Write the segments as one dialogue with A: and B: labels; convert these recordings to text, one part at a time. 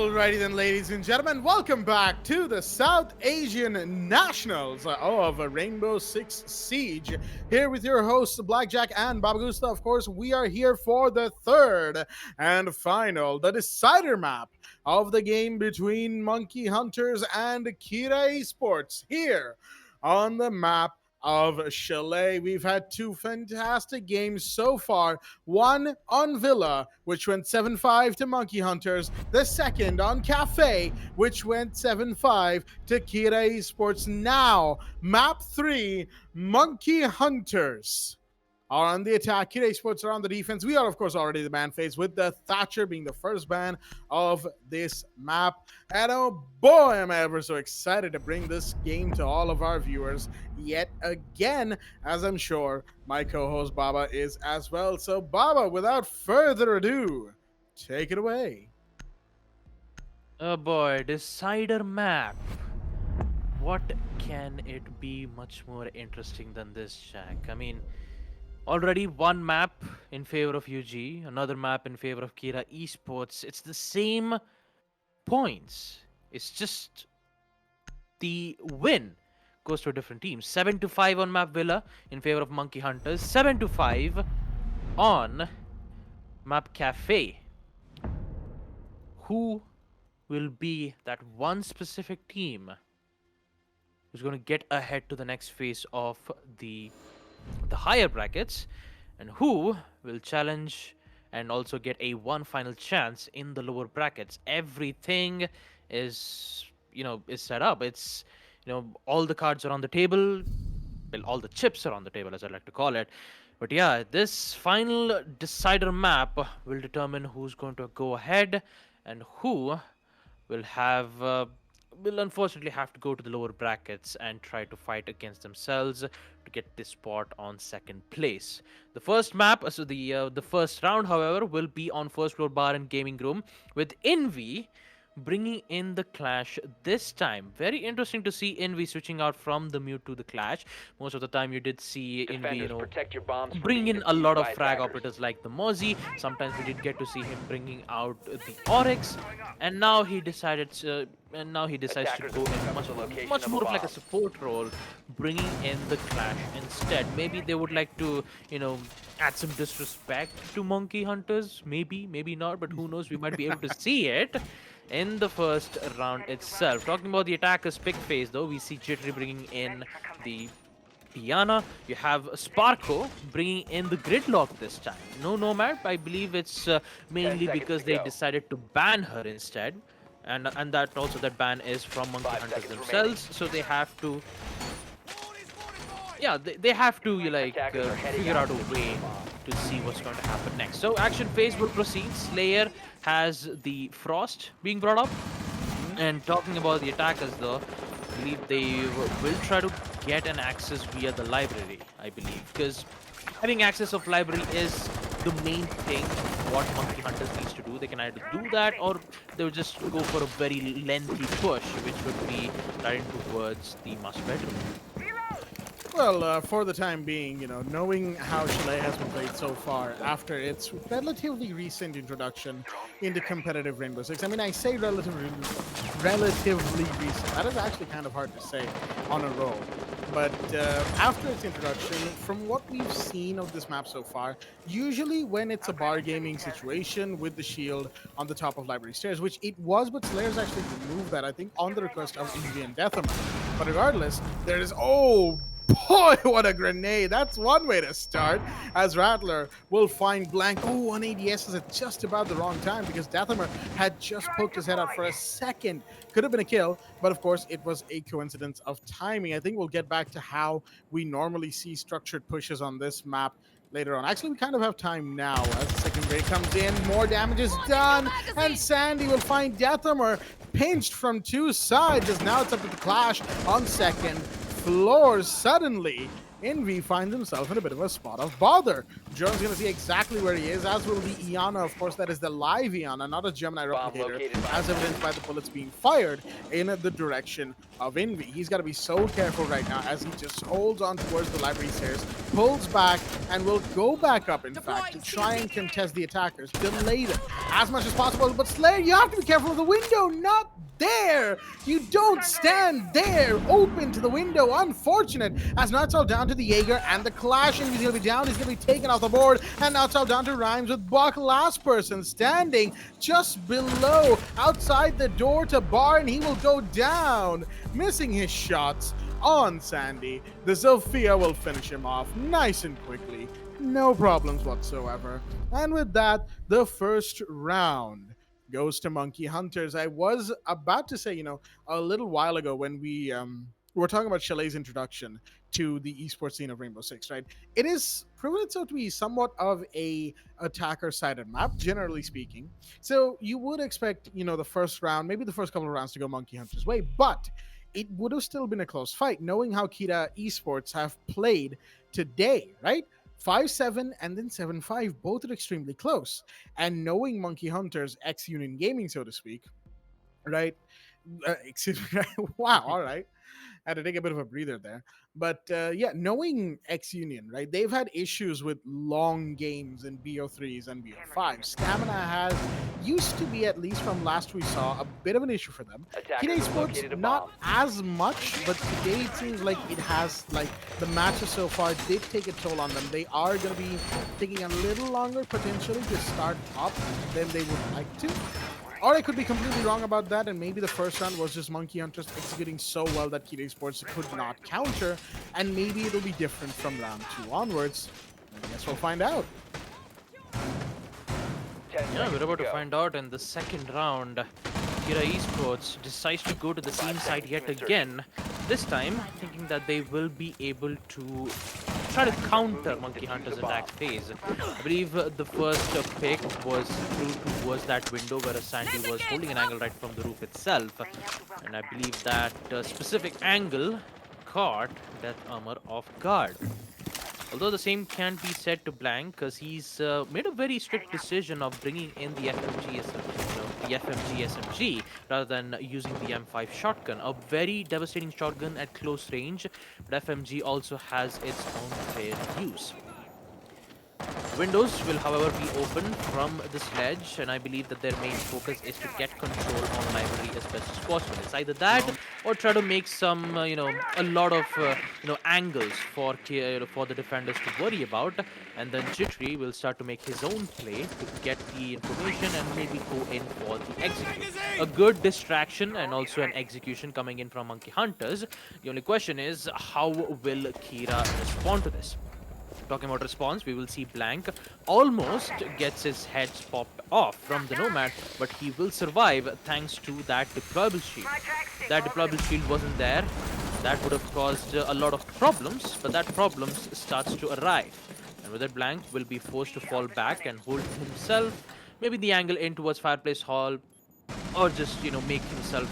A: Alrighty then, ladies and gentlemen, welcome back to the South Asian Nationals of Rainbow Six Siege. Here with your hosts, Blackjack and Babagusta. Of course, we are here for the third and final, the decider map of the game between Monkey Hunters and Kira Esports here on the map of Chalet. We've had two fantastic games so far. One on Villa, which went 7-5 to Monkey Hunters. The second on Cafe, which went 7-5 to Kira Esports. Now, map 3, Monkey Hunters are on the attack. Kira Esports are on the defense. We are, of course, already the ban phase, with the Thatcher being the first ban of this map. And oh boy, am I ever so excited to bring this game to all of our viewers yet again, as I'm sure my co-host Baba is as well. So Baba, without further ado, take it away.
B: Oh boy, decider map. What can it be much more interesting than this, Jack? I mean, already one map in favor of UG, another map in favor of Kira Esports. It's the same points. It's just the win goes to a different team. 7-5 on map Villa in favor of Monkey Hunters. 7-5 on map Cafe. Who will be that one specific team who's going to get ahead to the next phase of the higher brackets, and who will challenge and also get a one final chance in the lower brackets? Everything is set up. It's all the cards are on the table. Well, all the chips are on the table, as I like to call it. But yeah, this final decider map will determine who's going to go ahead and who will unfortunately have to go to the lower brackets and try to fight against themselves to get this spot on second place. The first map, so the first round, however, will be on first floor bar and gaming room, with Envy bringing in the Clash this time. Very interesting to see Envy switching out from the Mute to the Clash. Most of the time you did see Envy, bringing in a lot of frag operators like the Mozzie. Sometimes we did get to see him bringing out the Oryx, and now he decides to go in much more of like a support role, bringing in the Clash instead. Maybe they would like to, add some disrespect to Monkey Hunters. Maybe not, but who knows? We might be able to see it in the first round itself. Talking about the attackers pick phase, though, we see Jittery bringing in the Piana. You have Sparko bringing in the Gridlock this time. No Nomad. I believe it's mainly because they decided to ban her instead. And that ban is from Monkey Hunters themselves. So they have to... Yeah, they have to figure out a way to see what's going to happen next. So action phase will proceed. Slayer has the Frost being brought up. And talking about the attackers, though, I believe they will try to get an access via the library, I believe. Because having access of library is the main thing what Monkey Hunters needs to do. They can either do that, or they'll just go for a very lengthy push, which would be right towards the master bedroom.
A: Well, for the time being, knowing how Chalet has been played so far after its relatively recent introduction into competitive Rainbow Six. I mean, I say relatively recent. That is actually kind of hard to say on a roll. But after its introduction, from what we've seen of this map so far, usually when it's a bar gaming situation with the shield on the top of library stairs, which it was, but Slayer's actually removed that, I think, on the request of Envy and Deathammer. But regardless, there is... Oh, boy, what a grenade. That's one way to start, as Rattler will find blank. Oh, on ADS is at just about the wrong time, because Deathammer had just poked his head out for a second. Could have been a kill, but of course it was a coincidence of timing. I think we'll get back to how we normally see structured pushes on this map later on. Actually, we kind of have time now as the second grade comes in. More damage is done, and Sandy will find Deathammer pinched from two sides, as now it's up to the Clash on second floor. Suddenly, Envy finds himself in a bit of a spot of bother. Jones going to see exactly where he is, as will the Iana. Of course, that is the live Iana, not a Gemini replicator, as evidenced by the bullets being fired in the direction of Envy. He's got to be so careful right now as he just holds on towards the library stairs, pulls back, and will go back up, in fact, to try and contest the attackers, delay them as much as possible. But Slayer, you have to be careful of the window, not there. You don't stand there, open to the window. Unfortunate, as Nutsall down to the Jaeger, and the Clash Envy's going to be down. He's going to be taken off the board, and Nutsall down to Rhymes with Buck, last person standing just below, outside the door to Bar, and he will go down, missing his shots on Sandy. The Zofia will finish him off nice and quickly. No problems whatsoever. And with that, the first round goes to Monkey Hunters. I was about to say, a little while ago when we were talking about Chalet's introduction to the esports scene of Rainbow Six, right? It is proven itself to be somewhat of a attacker-sided map, generally speaking. So you would expect, the first round, maybe the first couple of rounds to go Monkey Hunters' way, but it would have still been a close fight, knowing how Kita Esports have played today, right? 5-7 and then 7-5, both are extremely close. And knowing Monkey Hunters, ex-Union Gaming, so to speak, right? Excuse me. Wow, all right. I had to take a bit of a breather there. But yeah, knowing ex-Union, right? They've had issues with long games in BO3s and BO5s. Stamina has used to be, at least from last we saw, a bit of an issue for them. Kid Sports, not as much, but today it seems like it has, like, the matches so far did take a toll on them. They are going to be taking a little longer, potentially, to start up than they would like to. Or I could be completely wrong about that, and maybe the first round was just Monkey Hunters executing so well that Kid Sports could not counter, and maybe it'll be different from round 2 onwards. I guess we'll find out.
B: Yeah, we're about to find out in the second round. Kira Esports decides to go to the same side yet again. This time, thinking that they will be able to try to counter Monkey Hunter's attack phase. I believe the first pick was through towards that window where Sandy was holding an angle right from the roof itself. And I believe that specific angle caught Death Armor off guard. Although the same can't be said to Blank, because he's made a very strict decision of bringing in the FMG SMG rather than using the M5 shotgun. A very devastating shotgun at close range, but FMG also has its own fair use. Windows will, however, be open from this ledge, and I believe that their main focus is to get control on library as best as possible. It's either that or try to make some, a lot of, angles for the defenders to worry about, and then Jittery will start to make his own play to get the information and maybe go in for the execution. A good distraction and also an execution coming in from Monkey Hunters. The only question is, how will Kira respond to this? Talking about response, we will see Blank almost gets his head popped off from the Nomad, but he will survive thanks to that deployable shield. That deployable shield wasn't there. That would have caused a lot of problems, but that problems starts to arrive. And with that, Blank will be forced to fall back and hold himself, maybe the angle in towards Fireplace Hall, or just, make himself,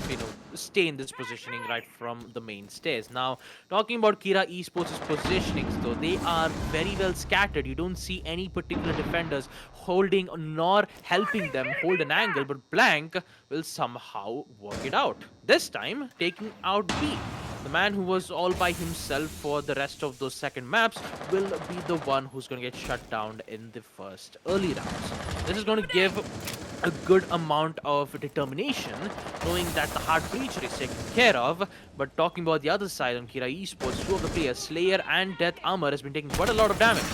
B: stay in this positioning right from the main stairs. Now, talking about Kira Esports' positionings, though, they are very well scattered. You don't see any particular defenders holding nor helping them hold an angle, but Blank will somehow work it out. This time, taking out B. The man who was all by himself for the rest of those second maps will be the one who's going to get shut down in the first early rounds. This is going to give a good amount of determination, knowing that the hard breacher is taken care of. But talking about the other side on Kira Esports, two of the players, Slayer and Death Armor, has been taking quite a lot of damage.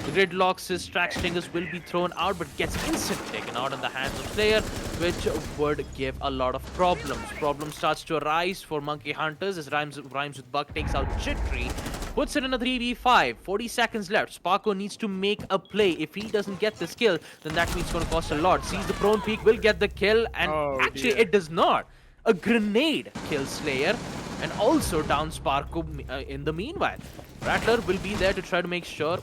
B: The Gridlocks, his track stingers will be thrown out, but gets instantly taken out in the hands of Slayer, which would give a lot of problems. Problem starts to arise for Monkey Hunters as Rhymes with Buck takes out Jittery, puts it in a 3v5, 40 seconds left. Sparko needs to make a play. If he doesn't get this kill, then that means it's going to cost a lot. Sees the prone peak, will get the kill, and actually it does not. A grenade kills Slayer, and also down Sparko in the meanwhile. Rattler will be there to try to make sure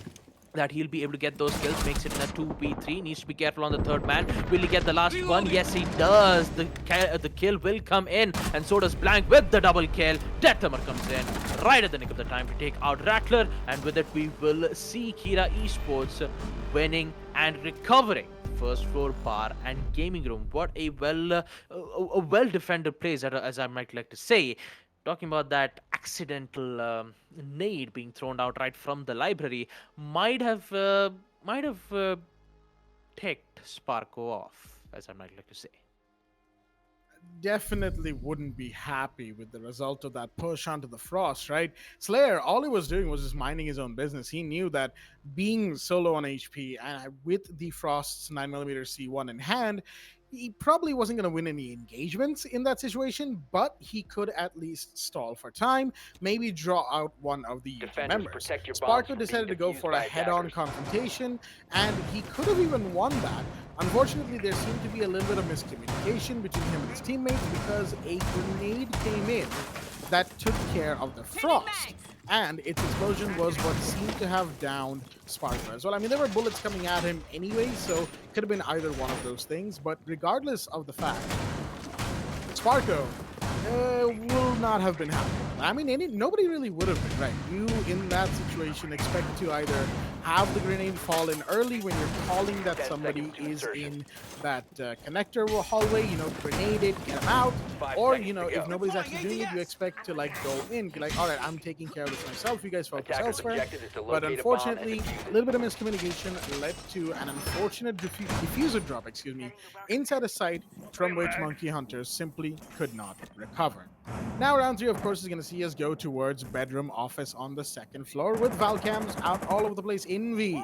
B: that he'll be able to get those kills, makes it in a 2v3, needs to be careful on the third man. Will he get the last one? Yes, he does. The kill will come in, and so does Blank with the double kill. Death Hammer comes in right at the nick of the time to take out Rattler, and with it we will see Kira Esports winning and recovering first floor bar and gaming room. What a well defended place, as I might like to say. Talking about that accidental nade being thrown out right from the library might have ticked Sparko off, as I might like to say.
A: Definitely wouldn't be happy with the result of that push onto the Frost, right? Slayer, all he was doing was just minding his own business. He knew that being solo on HP and with the Frost's 9mm C1 in hand, he probably wasn't going to win any engagements in that situation, but he could at least stall for time, maybe draw out one of the UG
C: Defenders,
A: members.
C: protect your bombs
A: Sparko
C: from being
A: decided to go
C: defused
A: for a
C: by
A: head on
C: attackers.
A: confrontation, and he could have even won that. Unfortunately, there seemed to be a little bit of miscommunication between him and his teammates because a grenade came in that took care of the Frost. And its explosion was what seemed to have downed Sparko as well. I mean, there were bullets coming at him anyway, so it could have been either one of those things. But regardless of the fact, Sparko will not have been happy. I mean, nobody really would have been, right? You, in that situation, expect to either have the grenade fall in early when you're calling that
C: 10
A: somebody
C: seconds to
A: is
C: insertion.
A: in that connector hallway, grenade it, get them out.
C: 5
A: Or,
C: seconds to
A: if
C: go.
A: nobody's actually doing it, you expect to, go in, be like, all right, I'm taking care of this myself. You guys focus
C: Attackers'
A: elsewhere.
C: objective is to
A: But
C: locate a bomb and
A: unfortunately,
C: defuse
A: a
C: it.
A: little bit of miscommunication led to an unfortunate diffuser drop, inside a site from which Monkey Hunters simply could not recover. Now, round three, of course, is going to see us go towards bedroom office on the second floor with Valcams out all over the place. Envy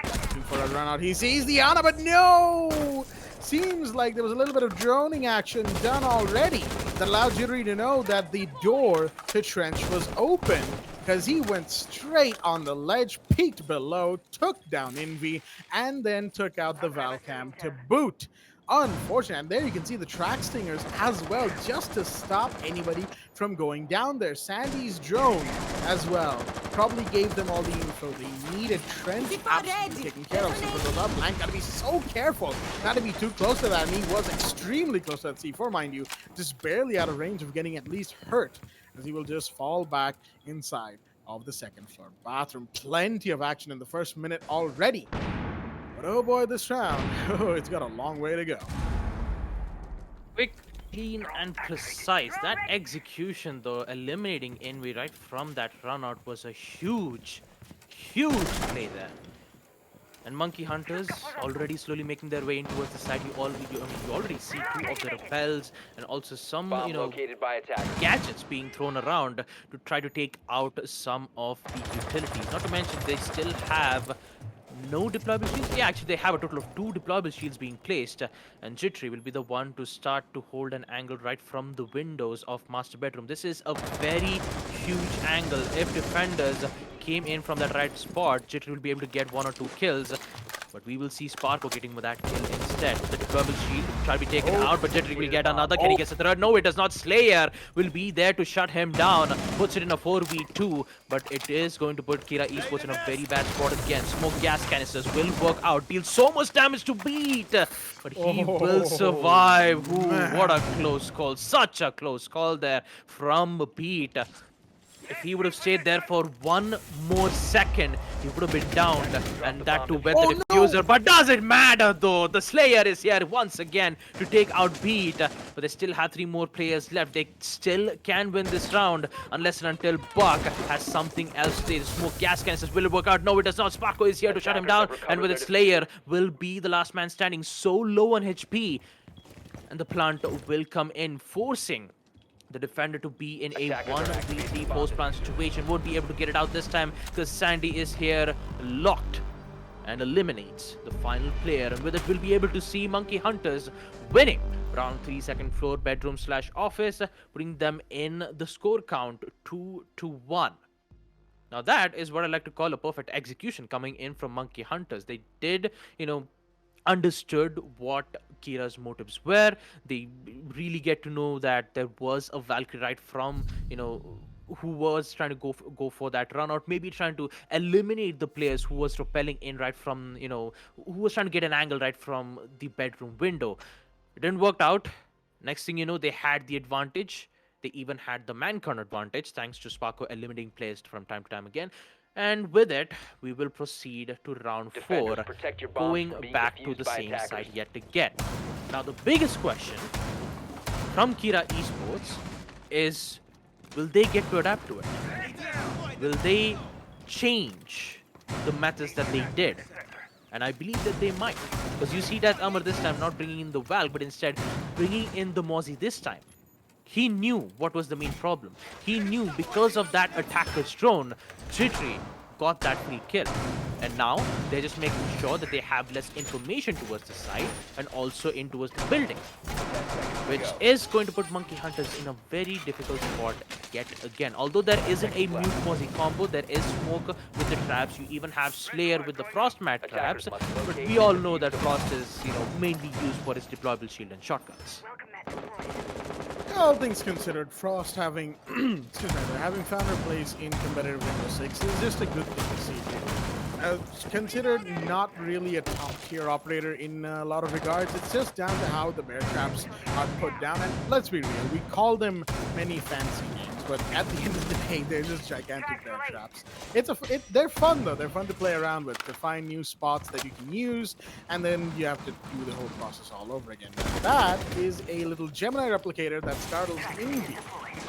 A: looking for a run out. He sees the Ana, but no! Seems like there was a little bit of droning action done already that allowed Jittery to know that the door to Trench was open, because he went straight on the ledge, peeked below, took down Envy, and then took out the Valcam to boot. Unfortunate. And there you can see the track stingers as well, just to stop anybody from going down there. Sandy's drone as well probably gave them all the info they needed. Trench absolutely taken care of. Super goes up. Blank gotta be so careful not to be too close to that. And he was extremely close to that C4, mind you, just barely out of range of getting at least hurt, as he will just fall back inside of the second floor bathroom. Plenty of action in the first minute already. But oh boy, this round, it's got a long way to go.
B: Quick, clean, and precise. That execution, though, eliminating Envy right from that run out was a huge, huge play there. And Monkey Hunters already slowly making their way in towards the side. You already see two of the repels and also some,
C: Bomb located by attackers.
B: gadgets being thrown around to try to take out some of the utilities. Not to mention they still have no deployable shields. Yeah, actually they have a total of 2 deployable shields being placed, and Jittery will be the one to start to hold an angle right from the windows of master bedroom. This is a very huge angle. If defenders came in from that right spot, Jittery will be able to get 1 or 2 kills. But we will see Sparko getting with that kill instead. The deployable shield try to be taken out, but Jittery will get another. Can he get a third? No, it does not. Slayer will be there to shut him down. Puts it in a 4v2, but it is going to put Kira Esports in a very bad spot again. Smoke gas canisters will work out. Deal so much damage to Beat, but he will survive. Ooh, what a close call. Such a close call there from Beat. If he would have stayed there for 1 more second, he would have been downed, and that too with the diffuser. But does it matter though? The Slayer is here once again to take out Beat, but they still have 3 more players left. They still can win this round unless and until Buck has something else to say. The smoke gas canisters will work out. No, it does not. Sparko is here to shut him down, and with it, Slayer will be the last man standing, so low on HP, and the plant will come in, forcing the defender to be in a 1v3 post-plant situation. Won't be able to get it out this time because Sandy is here locked and eliminates the final player. And with it, we'll be able to see Monkey Hunters winning round 3 second floor bedroom/office, putting them in the score count 2-1. Now that is what I like to call a perfect execution coming in from Monkey Hunters. They did, understood what Kira's motives were. They really get to know that there was a Valkyrie right from, who was trying to go for that run out, maybe trying to eliminate the players who was repelling in right from, who was trying to get an angle right from the bedroom window. It didn't work out. Next thing you know, they had the advantage. They even had the man count advantage thanks to Sparko eliminating players from time to time again. And with it, we will proceed to round 4, going back to the same side yet again. Now, the biggest question from Kira Esports is, Will they get to adapt to it? Will they change the methods that they did? And I believe that they might. Because you see that Amar this time not bringing in the Valk, but instead bringing in the Mozzie this time. He knew what was the main problem. He knew because of that attacker's drone, Tritri got that free kill. And now they're just making sure that they have less information towards the side and also in towards the building, which is going to put Monkey Hunters in a very difficult spot yet again. Although there isn't a mute Mozzie combo, there is smoke with the traps. You even have Slayer with the Frost Mat traps, but we all know that Frost is, mainly used for its deployable shield and shotguns.
A: All things considered, Frost having having found her place in competitive Rainbow Six is just a good thing to see. Considered not really a top tier operator in a lot of regards. It's just down to how the bear traps are put down. And let's be real, we call them many fancy names, but at the end of the day, they're just gigantic bear traps. They're fun though. They're fun to play around with, to find new spots that you can use, and then you have to do the whole process all over again. That is a little Gemini replicator that startles Envy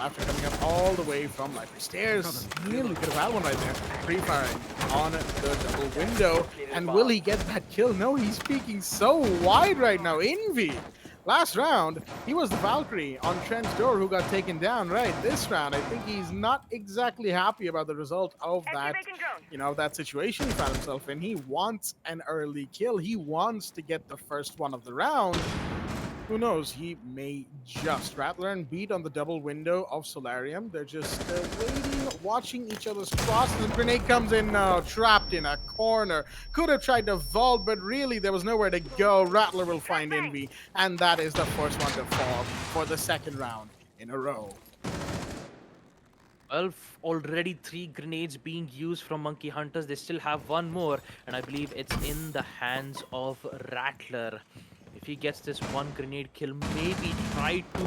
A: after coming up all the way from library stairs. Nearly could have had one right there. Pre-firing on the double window. And will he get that kill? No, he's peeking so wide right now. Envy. Last round, he was the Valkyrie on Trent's door who got taken down. Right, this round, I think he's not exactly happy about the result of that, that situation he found himself in. He wants an early kill. He wants to get the first one of the round. Who knows? He may just. Rattler and Beat on the double window of Solarium. They're just waiting, watching each other's crosses. And grenade comes in now, trapped in a corner. Could have tried to vault, but really there was nowhere to go. Rattler will find Envy, and that is the first one to fall for the second round in a row.
B: Well, already 3 grenades being used from Monkey Hunters. They still have one more, and I believe it's in the hands of Rattler. If he gets this one grenade kill, maybe try to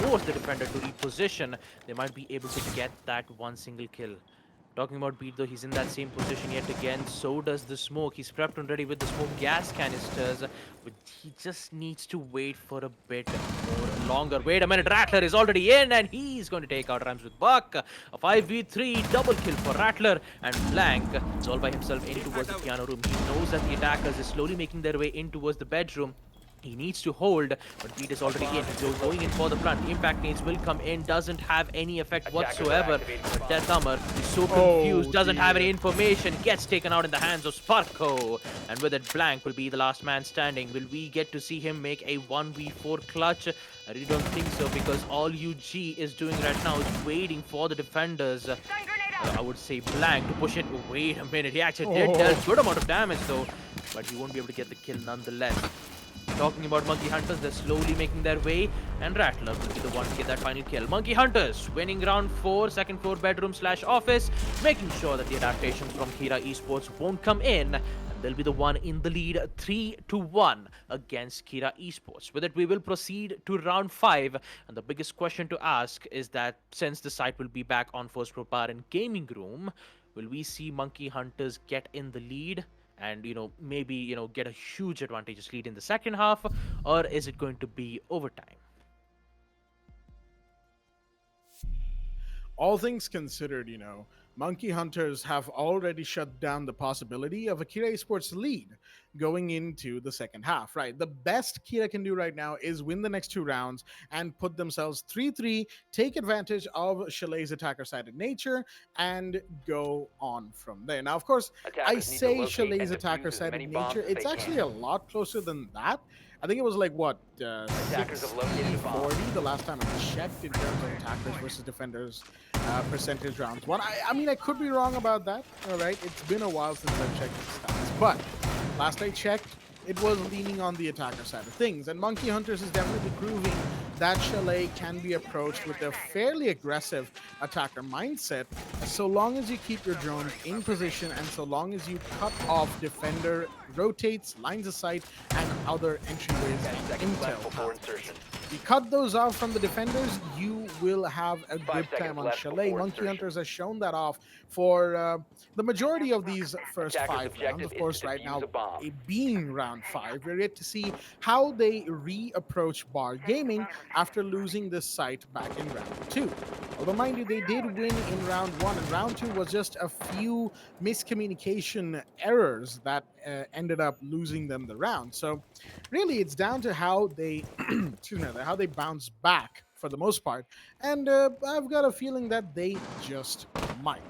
B: force the defender to reposition, they might be able to get that one single kill. Talking about Beat though, he's in that same position yet again. So does the smoke. He's prepped and ready with the smoke gas canisters, but he just needs to wait for a bit more longer. Wait a minute, Rattler is already in and he's going to take out Rams with Buck. A 5v3 double kill for Rattler, and Blank is all by himself in towards the piano room. He knows that the attackers are slowly making their way in towards the bedroom. He needs to hold, but Beat is already in. So going in for the plant. Impact nades will come in, doesn't have any effect whatsoever. But Death Hammer is so confused, doesn't have any information, gets taken out in the hands of Sparko. And with it, Blank will be the last man standing. Will we get to see him make a 1v4 clutch? I really don't think so, because all UG is doing right now is waiting for the defenders. I would say Blank to push it. Wait a minute, he actually did deal a good amount of damage though, but he won't be able to get the kill nonetheless. Talking about Monkey Hunters, they're slowly making their way, and Rattler will be the one to get that final kill. Monkey Hunters winning round 4, second floor bedroom / office, making sure that the adaptations from Kira Esports won't come in, and they'll be the one in the lead 3-1 against Kira Esports. With it, we will proceed to round 5, and the biggest question to ask is that since the site will be back on First Pro Bar and Gaming Room, will we see Monkey Hunters get in the lead and maybe get a huge advantageous lead in the second half, or is it going to be overtime?
A: All things considered, Monkey Hunters have already shut down the possibility of a Kira Esports lead going into the second half, right? The best Kira can do right now is win the next 2 rounds and put themselves 3-3, take advantage of Chalet's attacker-sided nature, and go on from there. Now, of course, I say Chalet's attacker-sided nature. It's actually a lot closer than that. I think it was like, what, 60-40 the last time I checked in terms of attackers versus defenders percentage rounds won. I mean, I could be wrong about that, all right? It's been a while since I've checked the stats, but last I checked, it was leaning on the attacker side of things. And Monkey Hunters is definitely proving that Chalet can be approached with a fairly aggressive attacker mindset, so long as you keep your drones in position and so long as you cut off defender rotates, lines of sight, and other entryways and intel. You cut those off from the defenders, you will have a good time on Chalet. Monkey Hunters has shown that off for the majority of these first 5 rounds. Of course, right now, it being round 5, we're yet to see how they reapproach Bar Gaming after losing this site back in round 2. Although, mind you, they did win in round 1, and round 2 was just a few miscommunication errors that ended up losing them the round. So, really, it's down to how they, excuse me, how they bounce back for the most part. And I've got a feeling that they just might.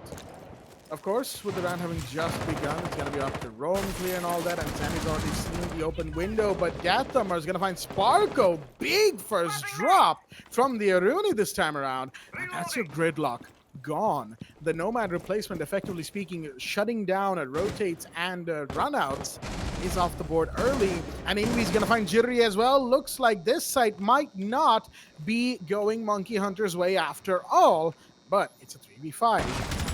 A: Of course, with the round having just begun, it's going to be up to roam clear and all that, and Sammy's already seen the open window, but Gathamar is going to find Sparko. Big first drop from the Aruni this time around, and that's your gridlock gone. The Nomad replacement, effectively speaking, shutting down rotates and runouts, is off the board early, and Invi's going to find Jittery as well. Looks like this site might not be going Monkey Hunter's way after all, but it's a 3v5.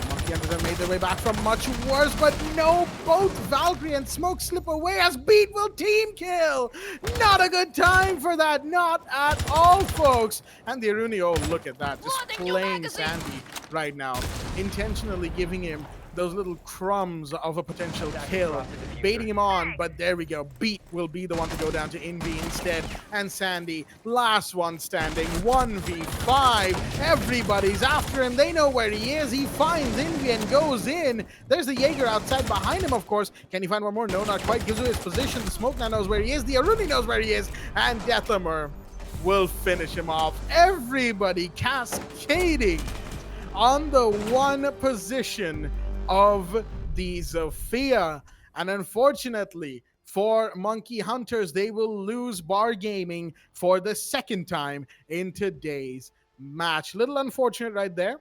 A: Monkey Hunters have made their way back from much worse, but no, both Valkyrie and Smoke slip away as Beat will team kill. Not a good time for that, not at all, folks. And the Aruni, oh, look at that, just playing Sandy right now, intentionally giving him those little crumbs of a potential kill, baiting him on, but there we go. Beat will be the one to go down to Envy instead, and Sandy, last one standing, 1v5. Everybody's after him. They know where he is. He finds Envy and goes in. There's the Jaeger outside behind him, of course. Can he find one more? No, not quite. Gives away his position. The Smoke now knows where he is. The Aruni knows where he is, and Deathamer will finish him off. Everybody cascading on the one position of the Zofia. And unfortunately for Monkey Hunters, they will lose Bar Gaming for the second time in today's match. Little unfortunate right there,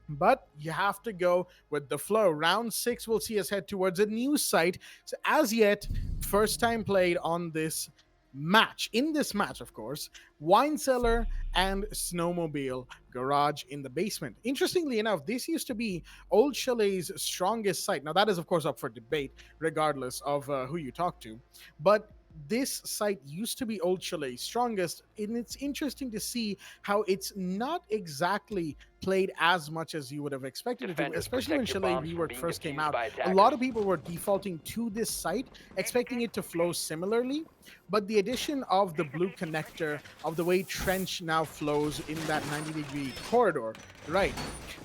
A: but you have to go with the flow. Round 6 will see us head towards a new site. So as yet, first time played on this match. In this match, of course, Wine Cellar and Snowmobile Garage in the basement. Interestingly enough, this used to be Old Chalet's strongest site. Now, that is, of course, up for debate, regardless of who you talk to. But this site used to be Old Chalet's strongest, and it's interesting to see how it's not exactly played as much as you would have expected it to, especially when Chalet Rework first came out. A lot of people were defaulting to this site, expecting it to flow similarly, but the addition of the blue connector, of the way Trench now flows in that 90-degree corridor, right?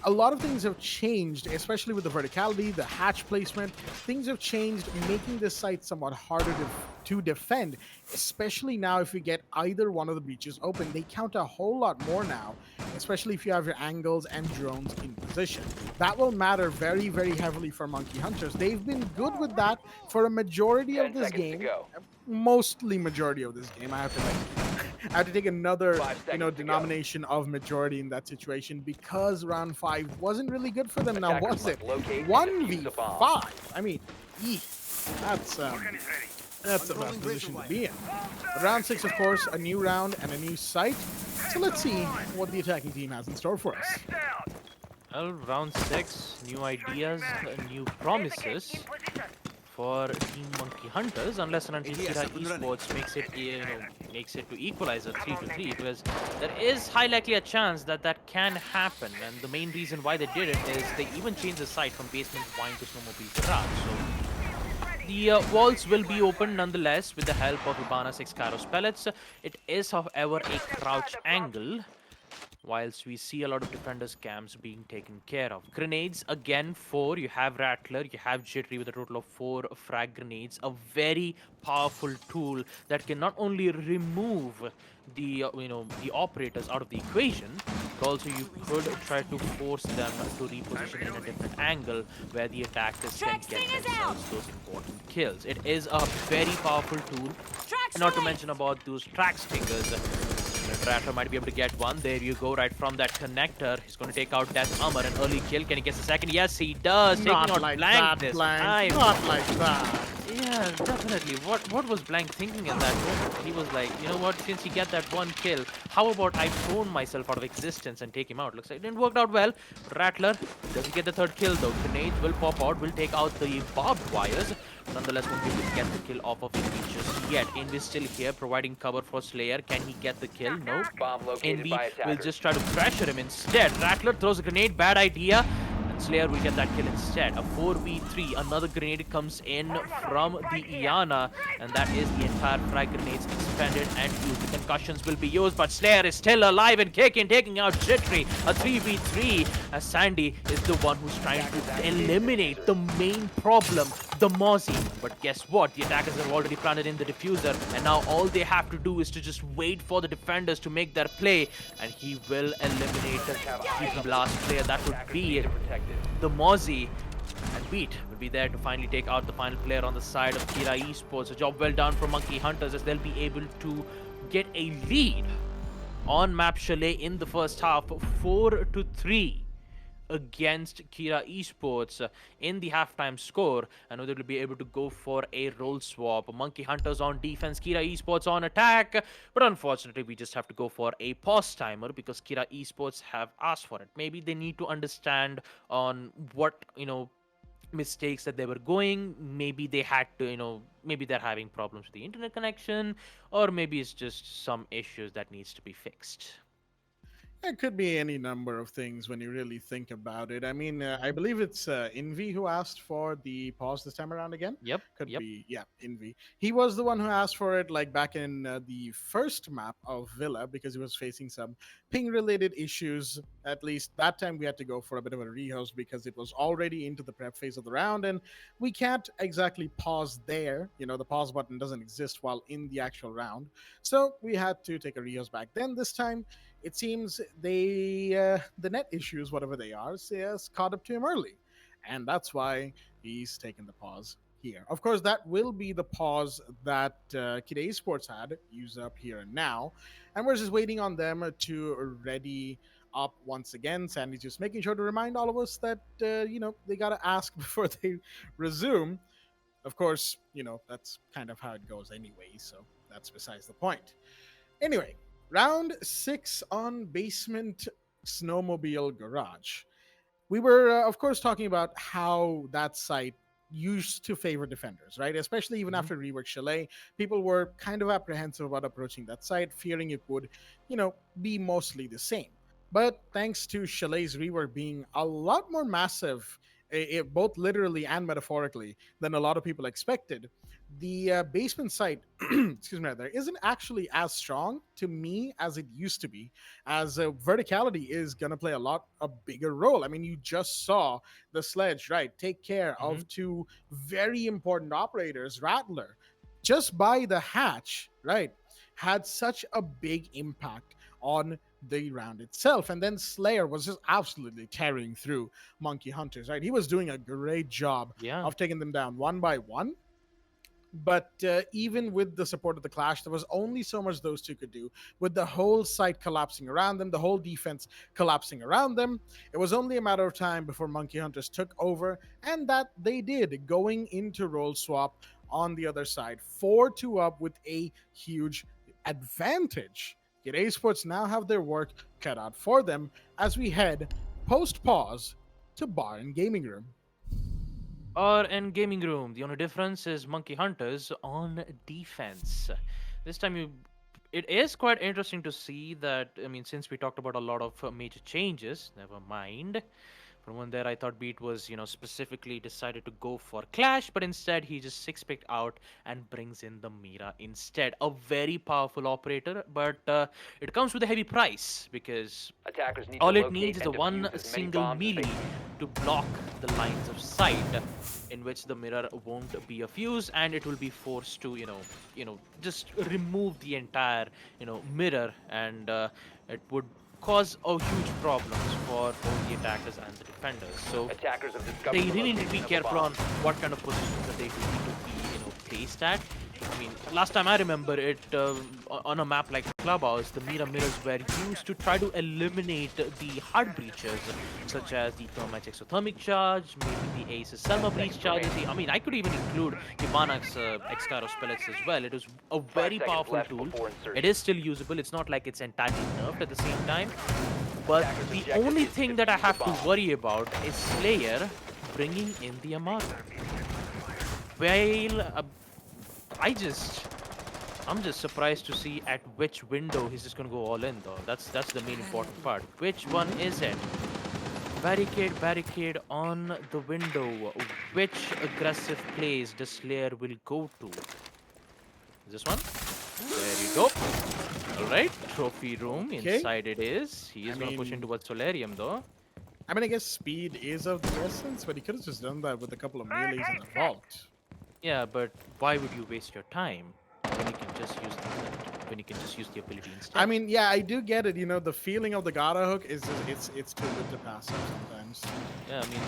A: A lot of things have changed, especially with the verticality, the hatch placement. Things have changed, making this site somewhat harder to defend, especially now if you get either one of the breaches open. They count a whole lot more now, especially if you have your angles and drones in position. That will matter very, very heavily for Monkey Hunters. They've been good with that for a majority of this game. Mostly majority of this game. I have to take another, denomination of majority in that situation, because round 5 wasn't really good for them. Now, was it 1v5? I mean, that's a bad position to be in. But round 6, of course, a new round and a new site. So let's see what the attacking team has in store for us.
B: Well, round 6, new ideas, new promises for Team Monkey Hunters, unless and until Esports makes it to equalize a 3-3, because there is high likely a chance that that can happen. And the main reason why they did it is they even changed the site from basement wine to snowmobile garage. So the walls will be open nonetheless with the help of Ibana 6 Kairos pellets. It is, however, a crouch angle, whilst we see a lot of defenders' camps being taken care of. Grenades, again, 4. You have Rattler, you have Jittery with a total of 4 frag grenades. A very powerful tool that can not only remove the the operators out of the equation, but also you could try to force them to reposition in a different angle where the attackers can get themselves those important kills. It is a very powerful tool, not to mention about those track stingers. Rattler might be able to get one. There you go, right from that connector. He's going to take out Death Armor. An early kill. Can he get the second? Yes, he does.
A: Not
B: taking out
A: like
B: Blank
A: that,
B: this
A: Blank.
B: time.
A: Not like that.
B: Yeah, definitely. What was Blank thinking in that moment? He was like, you know what, since he get that one kill, how about I phone myself out of existence and take him out? Looks like it didn't work out well. Rattler, does he get the third kill though? Grenades will pop out, will take out the barbed wires. Nonetheless, won't be able to get the kill off of Envy just yet. Envy still here, providing cover for Slayer. Can he get the kill? No. Envy will just try to pressure him instead. Rattler throws a grenade, bad idea. And Slayer will get that kill instead. A 4v3. Another grenade comes in from the Iana, and that is the entire frag grenades expended and used. The concussions will be used, but Slayer is still alive and kicking, taking out Jittery. A 3v3 as Sandy is the one who's trying to eliminate the main problem, the Mozzie. But guess what? The attackers have already planted in the diffuser, and now all they have to do is to just wait for the defenders to make their play, and he will eliminate the last player. That would be the Mozzie. And Beat will be there to finally take out the final player on the side of Kira Esports. A job well done from Monkey Hunters, as they'll be able to get a lead on map Chalet in the first half, 4-3 against Kira Esports in the halftime score. I know they will be able to go for a role swap. Monkey Hunters on defense, Kira Esports on attack. But unfortunately, we just have to go for a pause timer because Kira Esports have asked for it. Maybe they need to understand on what, mistakes that they were going. Maybe they had to, maybe they're having problems with the internet connection, or maybe it's just some issues that needs to be fixed.
A: It could be any number of things when you really think about it. I mean, I
B: Mhm.
A: believe it's Envy who asked for the pause this time around again.
B: Yep,
A: Could
B: yep.
A: be, yeah, Envy. He was the one who asked for it, like back in the first map of Villa, because he was facing some ping related issues. At least that time we had to go for a bit of a rehost because it was already into the prep phase of the round, and we can't exactly pause there. The pause button doesn't exist while in the actual round. So we had to take a rehost back then. This time, it seems the net issues, whatever they are, has caught up to him early, and that's why he's taken the pause here. Of course, that will be the pause that Kid Esports had used up here and now, and we're just waiting on them to ready up once again. Sandy's just making sure to remind all of us that they gotta ask before they resume. Of course, that's kind of how it goes anyway, so that's besides the point. Anyway, round 6 on Basement Snowmobile Garage. We were, of course, talking about how that site used to favor defenders, right? Especially even
B: Mhm.
A: after rework Chalet, people were kind of apprehensive about approaching that site, fearing it would, be mostly the same. But thanks to Chalet's rework being a lot more massive, both literally and metaphorically, than a lot of people expected, the basement site, excuse me, there isn't actually as strong to me as it used to be, as verticality is going to play a bigger role. I mean, you just saw the sledge, right, take care
B: Mhm.
A: of two very important operators. Rattler, just by the hatch, right, had such a big impact on the round itself. And then Slayer was just absolutely tearing through Monkey Hunters, right? He was doing a great job
B: Yeah.
A: of taking them down one by one. But even with the support of the Clash, there was only so much those two could do. With the whole site collapsing around them, the whole defense collapsing around them, it was only a matter of time before Monkey Hunters took over, and that they did, going into roll swap on the other side. 4-2 up with a huge advantage. G'day Sports now have their work cut out for them as we head post pause to bar and gaming room.
B: Or in gaming room, the only difference is Monkey Hunters on defense. This time it is quite interesting to see that. I mean, since we talked about a lot of major changes, never mind. From one there, I thought Beat was, specifically decided to go for Clash, but instead he just six-picked out and brings in the Mira instead. A very powerful operator, but it comes with a heavy price because
C: Attackers need to
B: all it
C: locate
B: needs is
C: and
B: a one
C: defuse as many
B: single
C: bombs as they
B: melee to block the lines of sight in which the mirror won't be a fuse, and it will be forced to just remove the entire mirror, and it would cause a huge problems for both the attackers and the defenders. So
C: Attackers have discovered
B: they
C: the
B: really need to be
C: location of a
B: careful on
C: bomb.
B: what kind of positions that they do need to be placed at. I mean, last time I remember it, on a map like Clubhouse, the mirrors were used to try to eliminate the hard breaches, such as the Thermite Exothermic Charge, maybe the Ace's Selma Breach charges. I mean, I could even include Ivanak's X-Kairos pellets as well. It was a
C: 5
B: very
C: seconds
B: powerful
C: left
B: tool.
C: before
B: It
C: insertion.
B: is still usable. It's not like it's entirely nerfed at the same time. But
C: Attackers'
B: the
C: objective
B: only
C: is to
B: thing that I
C: defuse the
B: have to
C: bomb.
B: worry about is Slayer bringing in the Amaro. Well, I'm just surprised to see at which window he's just gonna go all in though. That's the main important part. Which one is it? Barricade on the window. Which aggressive plays the Slayer will go to? This one? There you go. Alright, trophy room.
A: Okay.
B: Inside it is. He is
A: I
B: going to push in
A: mean,
B: towards Solarium though.
A: I guess speed is of the essence, but he could have just done that with a couple of melees and a vault.
B: Yeah, but why would you waste your time when you can just use the ability instead?
A: I mean, yeah, I do get it. You know, the feeling of the Gara hook is just, it's too good to pass up sometimes.
B: Yeah, I mean,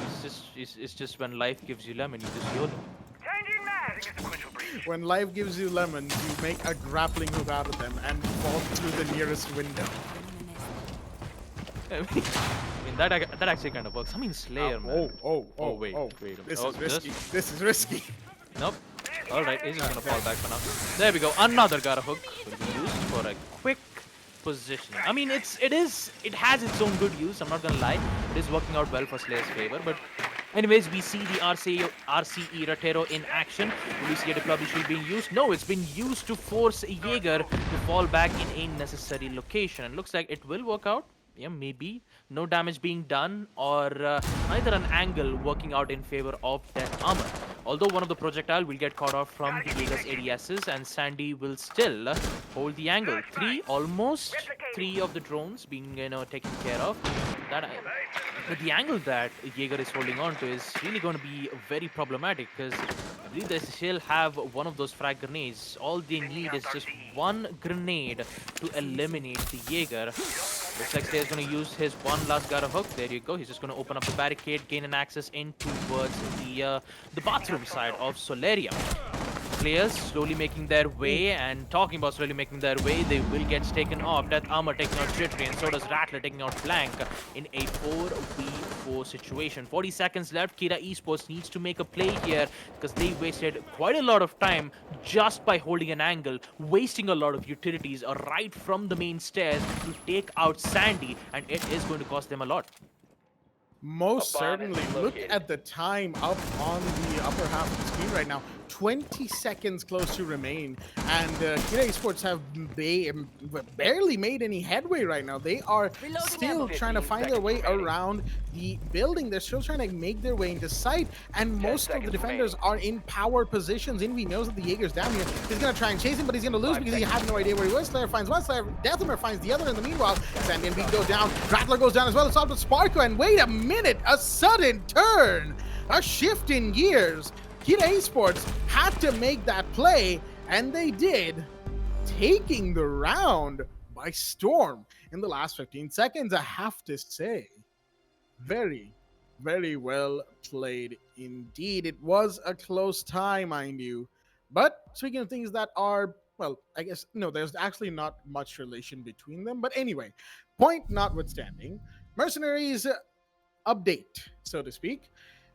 B: it's just when life gives you lemon, you just YOLO.
A: When life gives you lemons, you make a grappling hook out of them and fall through the nearest window.
B: That actually kind of works. I mean, Slayer, man. Wait.
A: This
B: Oh,
A: is risky. This is risky.
B: Nope. Alright, he's just gonna fall back for now. There we go. Another Gara hook will be used for a quick positioning. I mean, it has its own good use. I'm not gonna lie. It is working out well for Slayer's favor. But anyways, we see the RCE Ratero in action. Will we see a deployable shield being used? No, it's been used to force Jaeger to fall back in a necessary location. And looks like it will work out. Yeah, maybe. No damage being done, or neither an angle working out in favor of that armor. Although one of the projectile will get caught off from the Jaeger's ADSs, and Sandy will still hold the angle. Almost three of the drones being, taken care of. But the angle that Jaeger is holding on to is really going to be very problematic, because I believe they still have one of those frag grenades. All they need is just one grenade to eliminate the Jaeger. Looks like Slayer's going to use his one last Gara hook. There you go. He's just going to open up the barricade, gain an access in towards the bathroom side of Solarium. Players slowly making their way, and talking about slowly making their way, they will get taken off. Death Armor taking out Jittery, and so does Rattler taking out Flank in a 4v4 situation. 40 seconds left. Kira Esports needs to make a play here, because they wasted quite a lot of time just by holding an angle, wasting a lot of utilities right from the main stairs to take out Sandy, and it is going to cost them a lot.
A: Most certainly. Look at the time up on the upper half of the screen right now. 20 seconds close to remain, and Kira Esports have barely made any headway right now. They are still trying to find their way around the building. They're still trying to make their way into sight, and most of the defenders are in power positions. Envy knows that the Jaeger's down here. He's going to try and chase him, but he's going to lose because he has no idea where he was. Slayer finds one, Deathhammer finds the other in the meanwhile. Sandy and Beat go down. Rattler goes down as well. It's off to Sparko, and wait a minute, a sudden turn, a shift in gears. Kira Esports had to make that play, and they did, taking the round by storm in the last 15 seconds, I have to say. Very, very well played indeed. It was a close tie, mind you. But speaking of things that are, well, I guess, no, there's actually not much relation between them. But anyway, point notwithstanding, Mercenaries update, so to speak.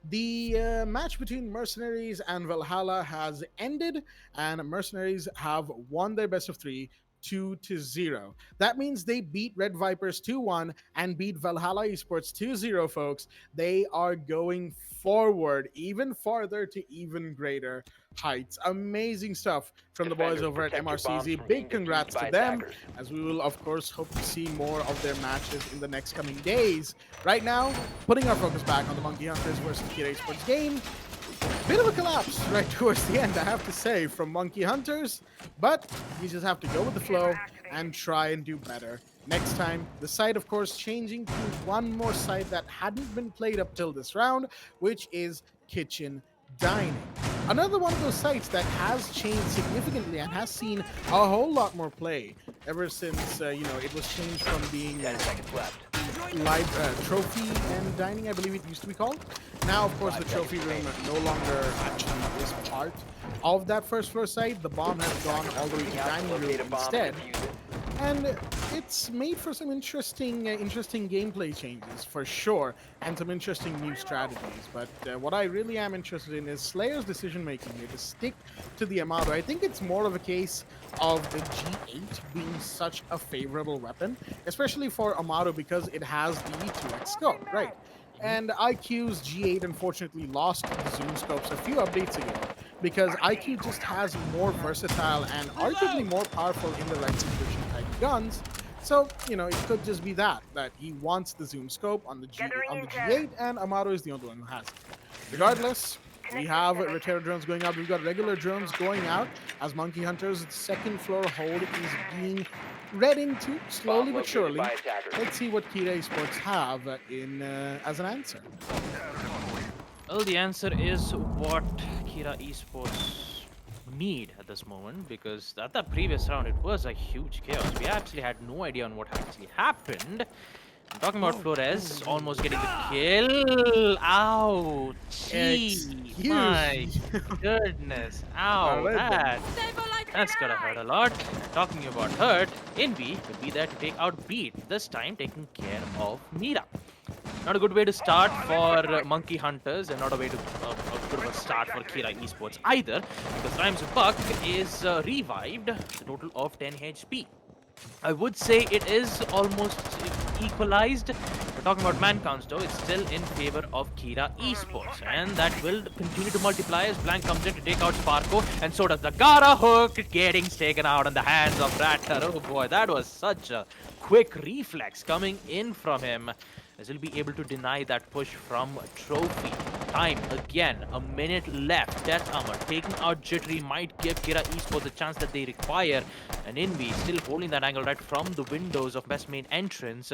A: The match between Mercenaries and Valhalla has ended, and Mercenaries have won their best of 3, 2-0. That means they beat Red Vipers 2-1 and beat Valhalla Esports 2-0, folks. They are going forward even farther to even greater heights. Amazing stuff from the boys over at MRCZ. Big congrats to them, as we will, of course, hope to see more of their matches in the next coming days. Right now, putting our focus back on the Monkey Hunters versus Kira Esports game. Bit of a collapse right towards the end, I have to say, from Monkey Hunters, but we just have to go with the flow and try and do better next time. The site, of course, changing to one more site that hadn't been played up till this round, which is Kitchen Dining. Another one of those sites that has changed significantly and has seen a whole lot more play ever since, it was changed from being live trophy and dining, I believe it used to be called. Now, of course, the trophy room no longer actually is part of that first floor site. The bomb has gone all the way to dining room instead. And it's made for some interesting gameplay changes, for sure, and some interesting new strategies. But what I really am interested in is Slayer's decision-making here to stick to the Amado. I think it's more of a case of the G8 being such a favorable weapon, especially for Amado because it has the 2x scope, right? And IQ's G8 unfortunately lost the zoom scopes a few updates ago, because IQ just has more versatile and arguably more powerful indirect situation type guns So, it could just be that he wants the zoom scope on the G8, and Amaro is the only one who has it. Regardless, we have Rotero drones going out. We've got regular drones going out as Monkey Hunter's second floor hold is being read into slowly but surely. Let's see what Kira Esports have in as an answer.
B: Well, the answer is what Kira Esports need at this moment, because at the previous round it was a huge chaos. We actually had no idea on what actually happened. I'm talking about Flores almost getting the kill. Ow! Gee, my goodness!
A: All
B: Ow!
A: right, then.
B: That's gonna hurt a lot. Talking about hurt, Envy will be there to take out Beat. This time taking care of Mira. Not a good way to start for Monkey Hunters, and not a way to a good of a start for Kira Esports either, because Rhymes Buck is revived, a total of 10 HP. I would say it is almost equalized. We're talking about man counts though, it's still in favor of Kira Esports, and that will continue to multiply as Blank comes in to take out Sparko, and so does the Gara hook, getting taken out in the hands of Rattler. Oh boy, that was such a quick reflex coming in from him, as he'll be able to deny that push from Trophy. Time again, a minute left. Death Armor taking out Jittery might give Kira Esports the chance that they require. And Envy still holding that angle right from the windows of best main entrance.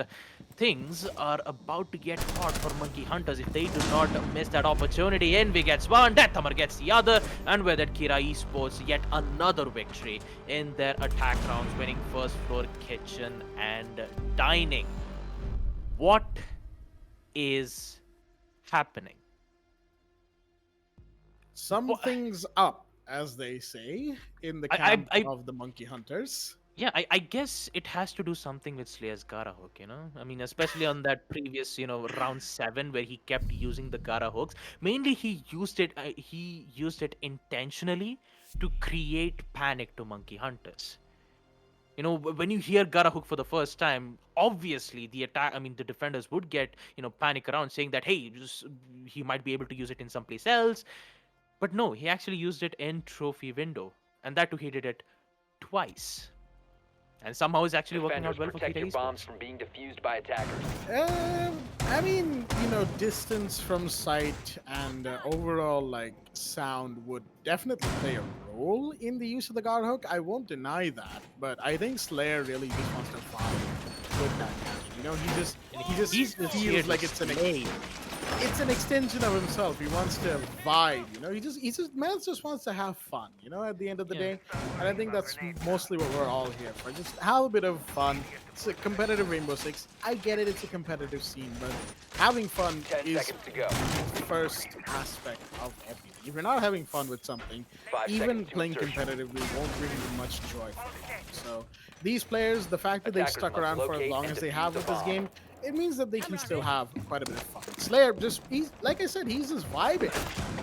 B: Things are about to get hot for Monkey Hunters if they do not miss that opportunity. Envy gets one, Death Hammer gets the other, and with it Kira Esports yet another victory in their attack rounds, winning first floor kitchen and dining. What is happening?
A: Something's up, as they say, in the camp of the Monkey Hunters.
B: Yeah, I guess it has to do something with Slayer's Gara hook, I mean, especially on that previous, round 7 where he kept using the Gara hooks. Mainly he used it intentionally to create panic to Monkey Hunters. When you hear Gara hook for the first time, obviously the defenders would get, panic around, saying that, hey, he might be able to use it in someplace else. But no, he actually used it in Trophy window, and that too he did it twice. And somehow it's actually working out well for Kira
C: bombs from being defused by attackers.
A: I mean, distance from sight and overall sound would definitely play a role in the use of the guard hook. I won't deny that, but I think Slayer really just wants to fight with that. He just feels like it's an extension of himself. He wants to vibe, man just wants to have fun, at the end of the day. And I think that's mostly what we're all here for. Just have a bit of fun. It's a competitive Rainbow Six. I get it, it's a competitive scene, but having fun is the first aspect of everything. If you're not having fun with something, even playing competitively won't bring you much joy. So these players, the fact that they've stuck around for as long as they have with this game, it means that they can still have quite a bit of fun. Slayer he's like I said, he's just vibing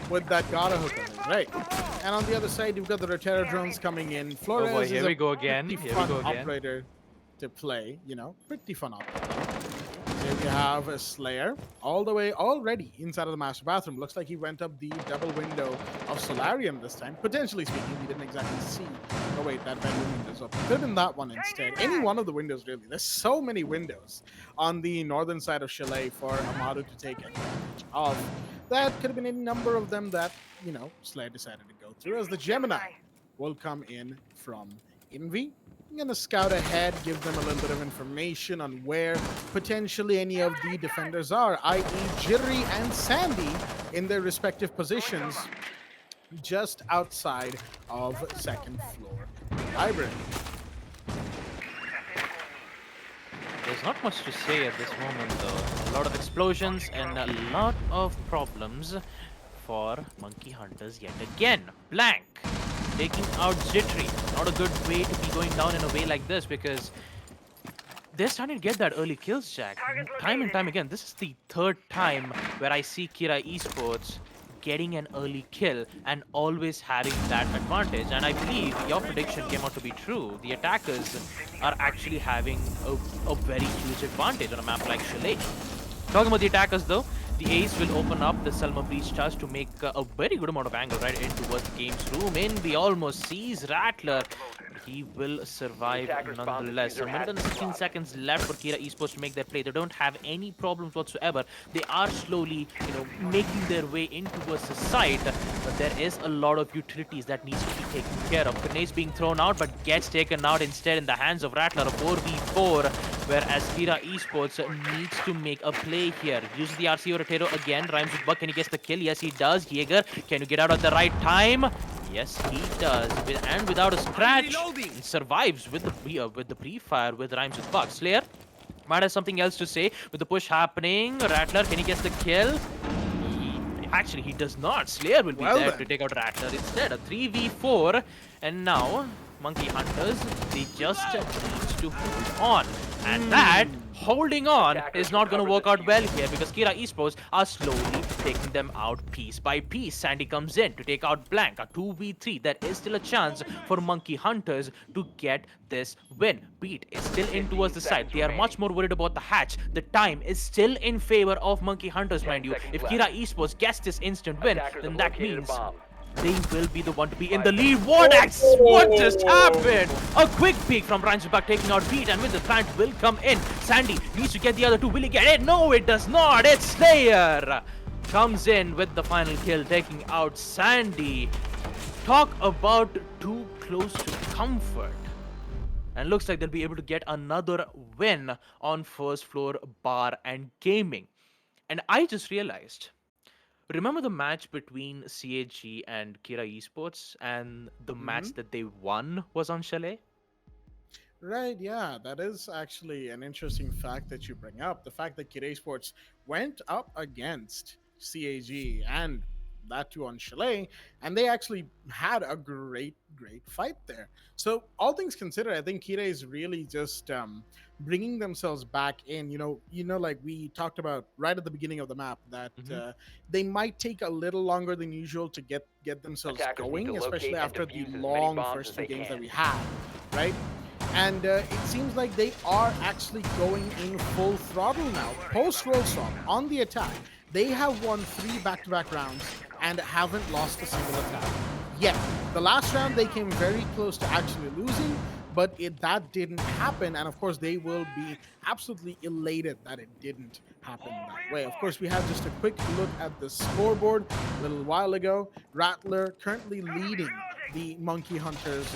A: with that Gara hook on him, right? And on the other side, you've got the Rotero drones coming in. Flores
B: oh boy, here
A: is
B: we go again.
A: Pretty fun operator to play, pretty fun operator. Here we have a Slayer all the way already inside of the master bathroom. Looks like he went up the double window of Solarium this time. Potentially speaking, we didn't exactly see. Oh wait, that bedroom window's open. Could have been that one instead. Any one of the windows really. There's so many windows on the northern side of Chalet for Amado to take advantage of. That could have been any number of them that, Slayer decided to go through, as the Gemini will come in from Envy. I'm going to scout ahead, give them a little bit of information on where potentially any of the defenders are, i.e. Jittery and Sandy in their respective positions just outside of second floor library.
B: There's not much to say at this moment though. A lot of explosions and a lot of problems for Monkey Hunters yet again. Blank taking out Jittery. Not a good way to be going down in a way like this, because they're starting to get that early kills, Jack. Time and time again. This is the third time where I see Kira Esports getting an early kill and always having that advantage. And I believe your prediction came out to be true. The attackers are actually having a very huge advantage on a map like Chalet. Talking about the attackers though, the Ace will open up the Selma Breach Charge to make a very good amount of angle right in towards the game's room. Envy almost sees Rattler. he will survive
C: attackers bombed the
B: nonetheless. A
C: diffuser
B: minute
C: has
B: and
C: been
B: 16
C: dropped.
B: seconds left for Kira Esports to make their play. They don't have any problems whatsoever. They are slowly, making their way in towards the site, but there is a lot of utilities that needs to be taken care of. Grenades being thrown out, but gets taken out instead in the hands of Rattler, a 4v4, whereas Kira Esports needs to make a play here. Uses the RCO Rotato again, rhymes with Buck, and he gets the kill. Yes, he does. Jaeger, can you get out at the right time? Yes, he does, and without a scratch, he survives with the pre-fire with rhymes with Buck. Slayer might have something else to say with the push happening. Rattler, can he get the kill? Actually, he does not. Slayer will be
A: Well
B: there
A: then.
B: to take out Rattler instead. A 3v4, and now Monkey Hunters, they just need to hold on, and that holding on is not going to work out well here because Kira Esports are slowly taking them out piece by piece. Sandy comes in to take out Blank, a 2v3. There is still a chance for Monkey Hunters to get this win. Beat is still in towards the side. They are much more worried about the hatch. The time is still in favor of Monkey Hunters, mind you. If Kira Esports gets this instant win, then that means they will be the one to be in the lead. What just happened? A quick peek from Ranjbak taking out Beat, and with the plant will come in. Sandy needs to get the other two. Will he get it? No, it does not. It's Slayer. Comes in with the final kill, taking out Sandy. Talk about too close to comfort. And looks like they'll be able to get another win on first floor bar and gaming. And I just realized, remember the match between CAG and Kira Esports, and the match that they won was on Chalet?
A: Right, yeah, that is actually an interesting fact that you bring up. The fact that Kid Esports went up against CAG and that too on Chalet, and they actually had a great fight there. So, all things considered, I think Kira is really just bringing themselves back in. Like we talked about right at the beginning of the map, that they might take a little longer than usual to get themselves
C: Attackers need to
A: going,
C: locate
A: especially
C: and
A: after the
C: defuse as many
A: long
C: bombs
A: first
C: as
A: two
C: they
A: games that
C: can.
A: we had, right? And it seems like they are actually going in full throttle now. Post roll swap on the attack, they have won 3 back-to-back rounds and haven't lost a single attack yet. The last round they came very close to actually losing, but that didn't happen, and of course they will be absolutely elated that it didn't happen that way. Of course, we have just a quick look at the scoreboard a little while ago. Rattler currently leading the Monkey Hunters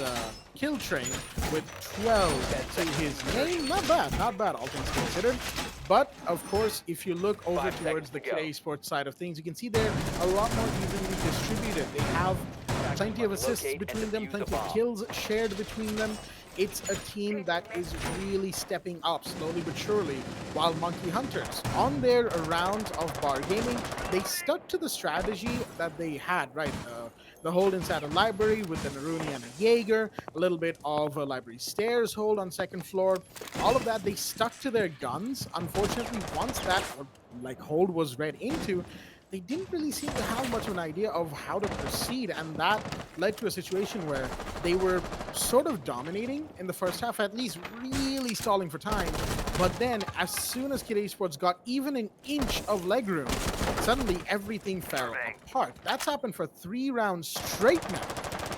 A: kill train with 12 to his name. Not bad, all things considered. But of course, if you look over
C: 5
A: towards
C: seconds
A: the
C: to go.
A: Kid Esports side of things, you can see they're a lot more evenly distributed. They have plenty of assists
C: Locate and
A: between them,
C: defuse the
A: plenty of
C: bomb.
A: kills shared between them. It's a team that is really stepping up slowly but surely, while Monkey Hunters, on their rounds of bar gaming, they stuck to the strategy that they had, right? The hold inside a library with the Naruni and a Jaeger, a little bit of a library stairs hold on second floor. All of that, they stuck to their guns. Unfortunately, once that hold was read into, they didn't really seem to have much of an idea of how to proceed, and that led to a situation where they were sort of dominating in the first half, at least really stalling for time. But then, as soon as Kid Esports got even an inch of legroom, suddenly everything fell apart. That's happened for 3 rounds straight now,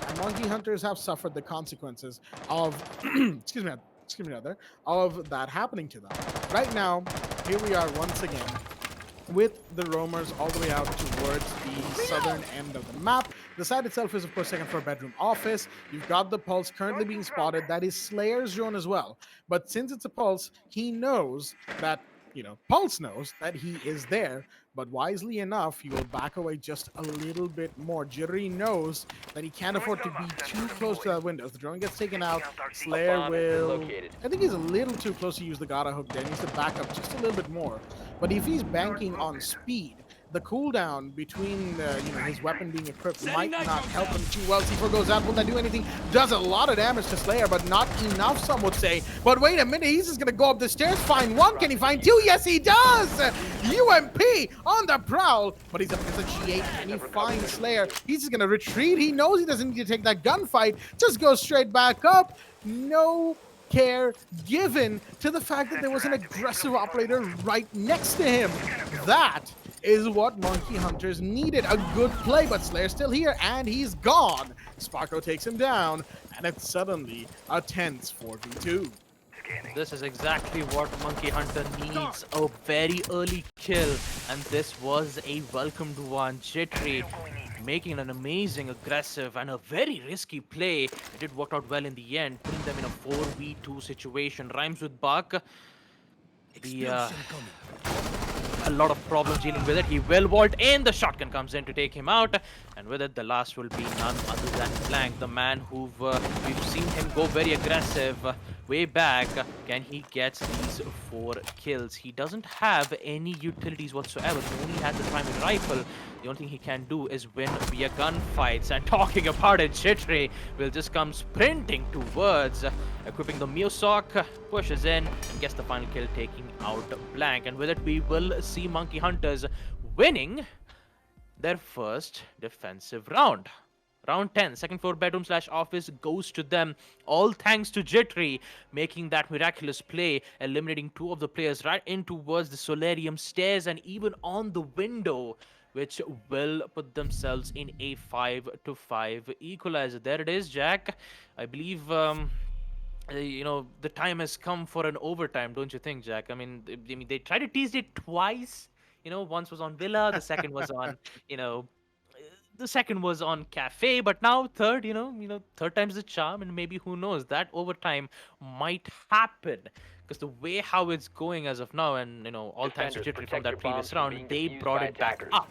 A: and Monkey Hunters have suffered the consequences of, of that happening to them. Right now, here we are once again, with the roamers all the way out towards the southern end of the map. The site itself is, of course, second floor bedroom office. You've got the Pulse currently being spotted. That is Slayer's drone as well. But since it's a Pulse, he knows that, Pulse knows that he is there. But wisely enough, he will back away just a little bit more. Jittery knows that he can't afford to be too close to that window. As the drone gets taken out, Slayer
C: bomb has been
A: will...
C: located.
A: I think he's a little too close to use the Gata hook there. He needs to back up just a little bit more. But if he's banking on speed, the cooldown between his weapon being equipped might not help him too well. C4 goes out. Will that do anything? Does a lot of damage to Slayer, but not enough, some would say. But wait a minute, he's just gonna go up the stairs, find one. Can he find two? Yes, he does! UMP on the prowl, but he's up against a G8 and he finds Slayer. He's just gonna retreat. He knows he doesn't need to take that gunfight. Just go straight back up. No care given to the fact that there was an aggressive operator right next to him. That is what Monkey Hunters needed. A good play, but Slayer's still here, and he's gone. Sparko takes him down, and it's suddenly a tense 4v2.
B: This is exactly what Monkey Hunter needs, a very early kill, and this was a welcomed one. Jittery making an amazing, aggressive, and a very risky play. It did work out well in the end, putting them in a 4v2 situation. Rhymes with Buck. A lot of problems dealing with it. He will vault in. The shotgun comes in to take him out. And with it, the last will be none other than Blank, the man who we've seen him go very aggressive way back. Can he get these 4 kills? He doesn't have any utilities whatsoever. He only has the primary rifle. The only thing he can do is win via gunfights. And talking about it, Jittery will just come sprinting towards, equipping the Mewsock, pushes in, and gets the final kill, taking out Blank. And with it, we will see Monkey Hunters winning their first defensive round. Round 10, second floor bedroom / office goes to them. All thanks to Jittery making that miraculous play, eliminating 2 of the players right in towards the solarium stairs and even on the window, which will put themselves in a 5-5 equalizer. There it is, Jack. I believe, the time has come for an overtime, don't you think, Jack? I mean, they tried to tease it twice. Once was on Villa, the second was on, the second was on Cafe, but now third, third time's the charm, and maybe who knows, that overtime might happen. Because the way how it's going as of now, and all thanks to Jittery from that previous round, they brought it back up.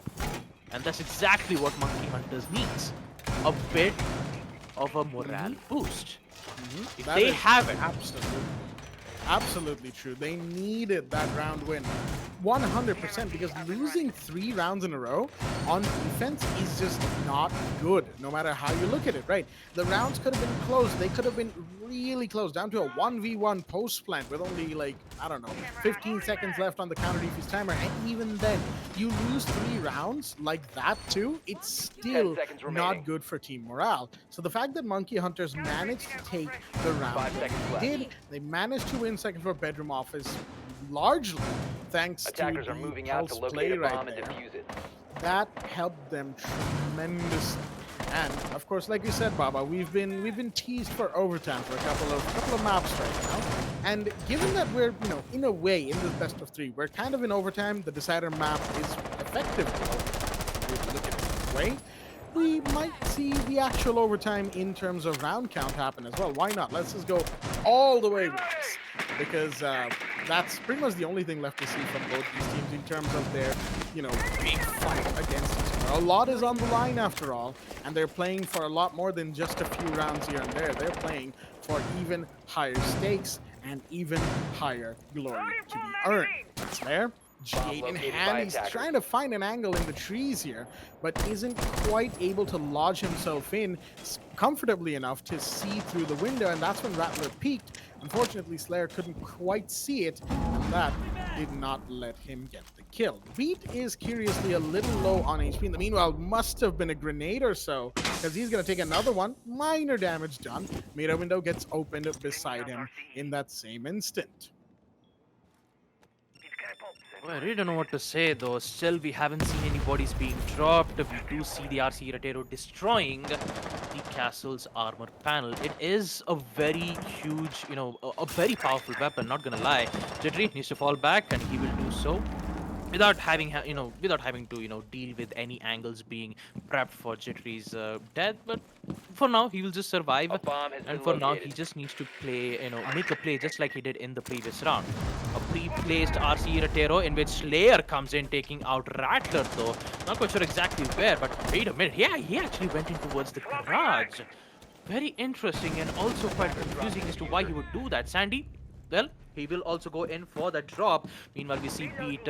B: And that's exactly what Monkey Hunters needs. A bit of a morale boost. If they have it.
A: Absolutely true. They needed that round win. 100%, because losing 3 rounds in a row on defense is just not good, no matter how you look at it, right? The rounds could have been close. They could have been really close, down to a 1v1 post plant with only, 15 seconds left on the counter defuse timer. And even then, you lose 3 rounds like that too, it's still not good for team morale. So the fact that Monkey Hunters managed to take the round they managed to win second floor bedroom office largely thanks to the pulse play right there. That helped them tremendously. And of course, like you said, Baba, we've been teased for overtime for a couple of maps right now. And given that we're, in a way, in the best of 3, we're kind of in overtime, the decider map is effectively overtime. If you look at it this way, we might see the actual overtime in terms of round count happen as well. Why not? Let's just go all the way with this. Because that's pretty much the only thing left to see from both these teams in terms of their, big fight against each other. A lot is on the line after all, and they're playing for a lot more than just a few rounds here and there. They're playing for even higher stakes and even higher glory to be earned. It's there. G8 in hand, he's trying to find an angle in the trees here, but isn't quite able to lodge himself in comfortably enough to see through the window, and that's when Rattler peeked. Unfortunately, Slayer couldn't quite see it, and that did not let him get the kill. Beat is curiously a little low on HP. In the meanwhile, must have been a grenade or so, because he's going to take another one. Minor damage done. Mirror window gets opened beside him in that same instant.
B: Well, I really don't know what to say though. Still, we haven't seen any bodies being dropped. We do see the RC Ratero destroying the castle's armor panel. It is a very huge, a very powerful weapon, not gonna lie. Jittery needs to fall back, and he will do so. Without having to deal with any angles being prepped for Jittery's death, but for now he will just survive, and for now he just needs to play, make a play just like he did in the previous round. A pre-placed RC Ratero in which Slayer comes in, taking out Rattler though. Not quite sure exactly where, but wait a minute, yeah, he actually went in towards the garage. Very interesting, and also quite confusing as to why he would do that. Sandy, well, he will also go in for the drop. Meanwhile, we see Pete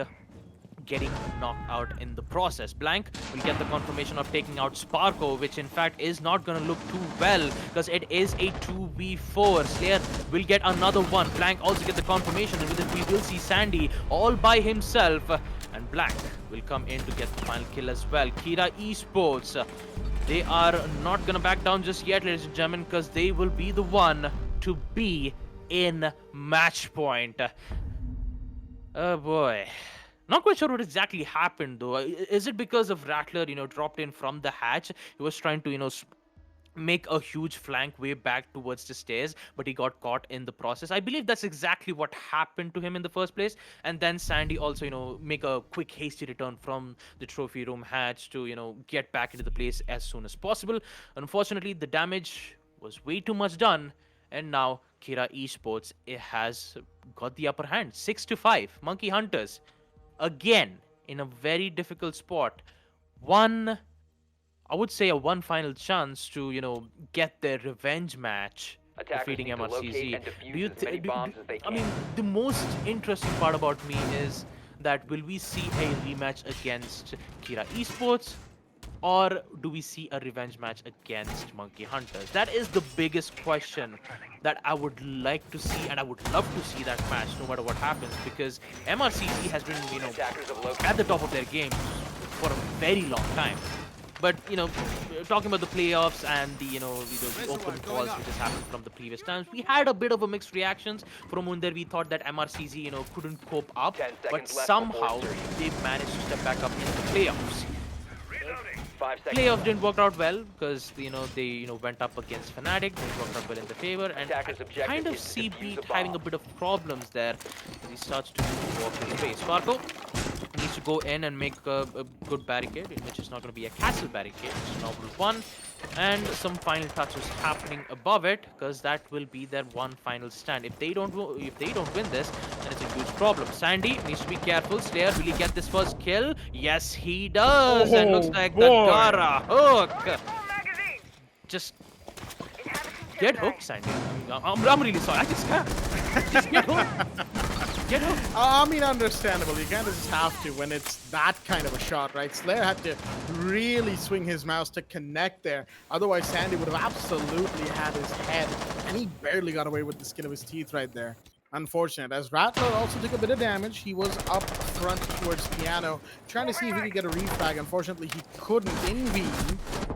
B: getting knocked out in the process. Blank will get the confirmation of taking out Sparko, which in fact is not going to look too well because it is a 2v4. Slayer will get another one. Blank also gets the confirmation, and with it we will see Sandy all by himself, and Blank will come in to get the final kill as well. Kira Esports, they are not going to back down just yet, ladies and gentlemen, because they will be the one to be in match point. Oh boy. Not quite sure what exactly happened though. Is it because of Rattler, dropped in from the hatch? He was trying to, make a huge flank way back towards the stairs, but he got caught in the process. I believe that's exactly what happened to him in the first place. And then Sandy also, make a quick hasty return from the trophy room hatch to, get back into the place as soon as possible. Unfortunately, the damage was way too much done, and now Kira Esports has got the upper hand. 6-5. Monkey Hunters again in a very difficult spot. I would say a one final chance to, get their revenge match
C: Attackers
B: defeating
C: need to locate
B: MRCZ.
C: and defuse
B: Do you
C: as many bombs as they
B: I
C: can.
B: mean, the most interesting part about me is that will we see a rematch against Kira Esports, or do we see a revenge match against Monkey Hunters? That is the biggest question that I would like to see, and I would love to see that match no matter what happens, because MRCZ has been,
C: Attackers have located.
B: at the top of their game for a very long time. But talking about the playoffs and the open calls which has happened from the previous times, we had a bit of a mixed reactions. From Under, we thought that MRCZ couldn't cope up,
C: 10
B: but
C: seconds left
B: somehow
C: before insertion.
B: they managed to step back up in the playoffs.
C: 5 seconds
B: Playoffs
C: left.
B: didn't work out well because they went up against Fnatic, didn't work out well in the favor, and I
C: Attackers' objective
B: kind of
C: is to
B: see
C: defuse
B: Beat
C: a
B: having a
C: bomb.
B: bit of problems there as he starts to walk his way. Sparko needs to go in and make a good barricade, which is not going to be a castle barricade, it's a normal one, and some final touches happening above it because that will be their one final stand. If they don't win this, then it's a huge problem. Sandy needs to be careful. Slayer, will he get this first kill? Yes, he does. And looks
A: Oh,
B: like
A: boy.
B: that Gara hook. Just get hooked, Sandy. I'm really sorry. I just can't. Just get hooked. Get hooked.
A: I mean, understandable. You kind of just have to when it's that kind of a shot, right? Slayer had to really swing his mouse to connect there. Otherwise, Sandy would have absolutely had his head, and he barely got away with the skin of his teeth right there. Unfortunate, as Rattler also took a bit of damage. He was up front towards Piano, trying to see if he could get a refrag. Unfortunately, he couldn't. Envy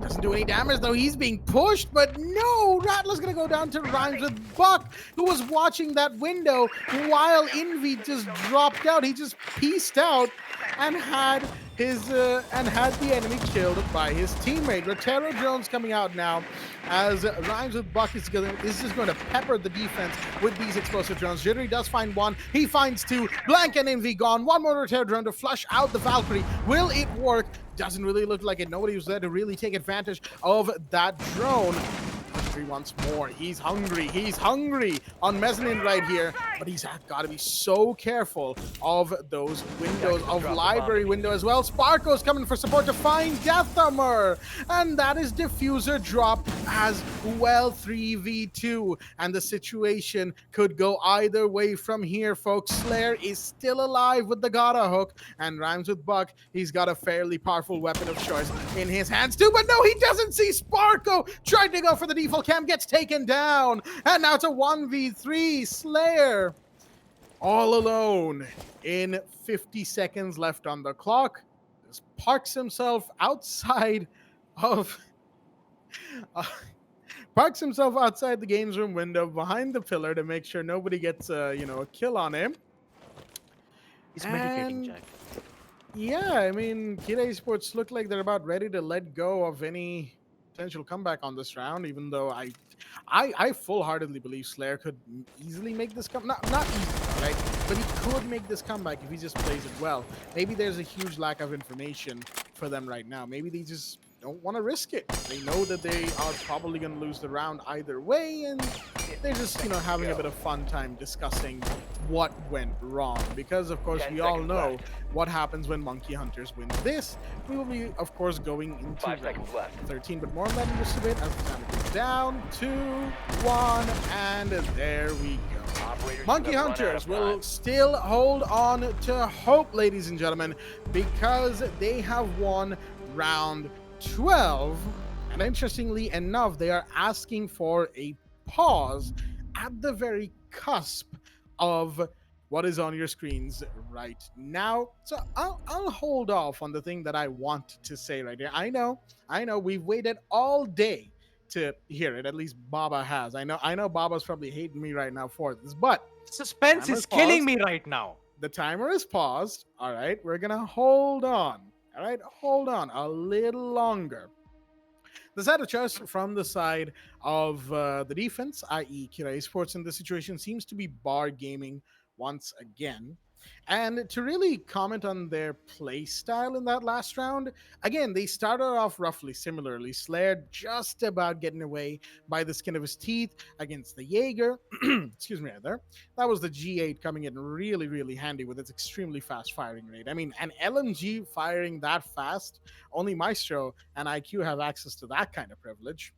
A: doesn't do any damage, though. He's being pushed, but no! Rattler's gonna go down to Rhymes with Buck, who was watching that window while Envy just dropped out. He just pieced out and had the enemy killed by his teammate. Rotero Jones coming out now as Rhymes with Buck is just going to pepper the defense with these explosive drones. Jittery does find one. He finds two. Blank and Envy gone. One more Rotero drone to flush out the Valkyrie. Will it work? Doesn't really look like it. Nobody was there to really take advantage of that drone. Once more, he's hungry on mezzanine right here, but he's got to be so careful of those windows, of library window as well. Sparko's coming for support to find Deathammer, and that is diffuser drop as well. 3v2, and the situation could go either way from here, folks. Slayer is still alive with the Gata hook, and Rhymes with Buck, he's got a fairly powerful weapon of choice in his hands too, but no, he doesn't see Sparko. Tried to go for the default cam, gets taken down, and now it's a 1v3. Slayer all alone in 50 seconds left on the clock. Just parks himself outside of the games room window behind the pillar to make sure nobody gets a kill on him.
B: He's meditating,
A: And
B: Jack.
A: yeah, I mean, Kira Esports look like they're about ready to let go of any potential comeback on this round, even though I full-heartedly believe Slayer could easily make this not easily, right? But he could make this comeback if he just plays it well. Maybe there's a huge lack of information for them right now. Maybe they just don't want to risk it. They know that they are probably going to lose the round either way, and they're just, having a bit of fun time discussing what went wrong. Because, of course,
C: 10
A: we all
C: seconds
A: know
C: left.
A: what happens when Monkey Hunters win this. We will be, of course, going into
C: 5 seconds
A: round
C: left.
A: 13, but more on that in just a bit as the timer goes down. 2, 1, and there we go.
C: Operators
A: Monkey
C: have run out
A: Hunters
C: of
A: will
C: time.
A: still hold on to hope, ladies and gentlemen, because they have won round 12. And interestingly enough, they are asking for a pause at the very cusp of what is on your screens right now. So I'll hold off on the thing that I want to say right here. I know we've waited all day to hear it. At least Baba has. I know Baba's probably hating me right now for this, but
B: Suspense
A: Timer's
B: is killing
A: paused.
B: me right now.
A: the timer is paused. All right, we're gonna hold on. All right, hold on a little longer. The side of choice from the side of the defense, i.e., Kira Esports, in this situation seems to be bar gaming once again. And to really comment on their play style in that last round, again, they started off roughly similarly. Slayer just about getting away by the skin of his teeth against the Jaeger. Excuse me, there. That was the G8 coming in really, really handy with its extremely fast firing rate. I mean, an LMG firing that fast, only Maestro and IQ have access to that kind of privilege.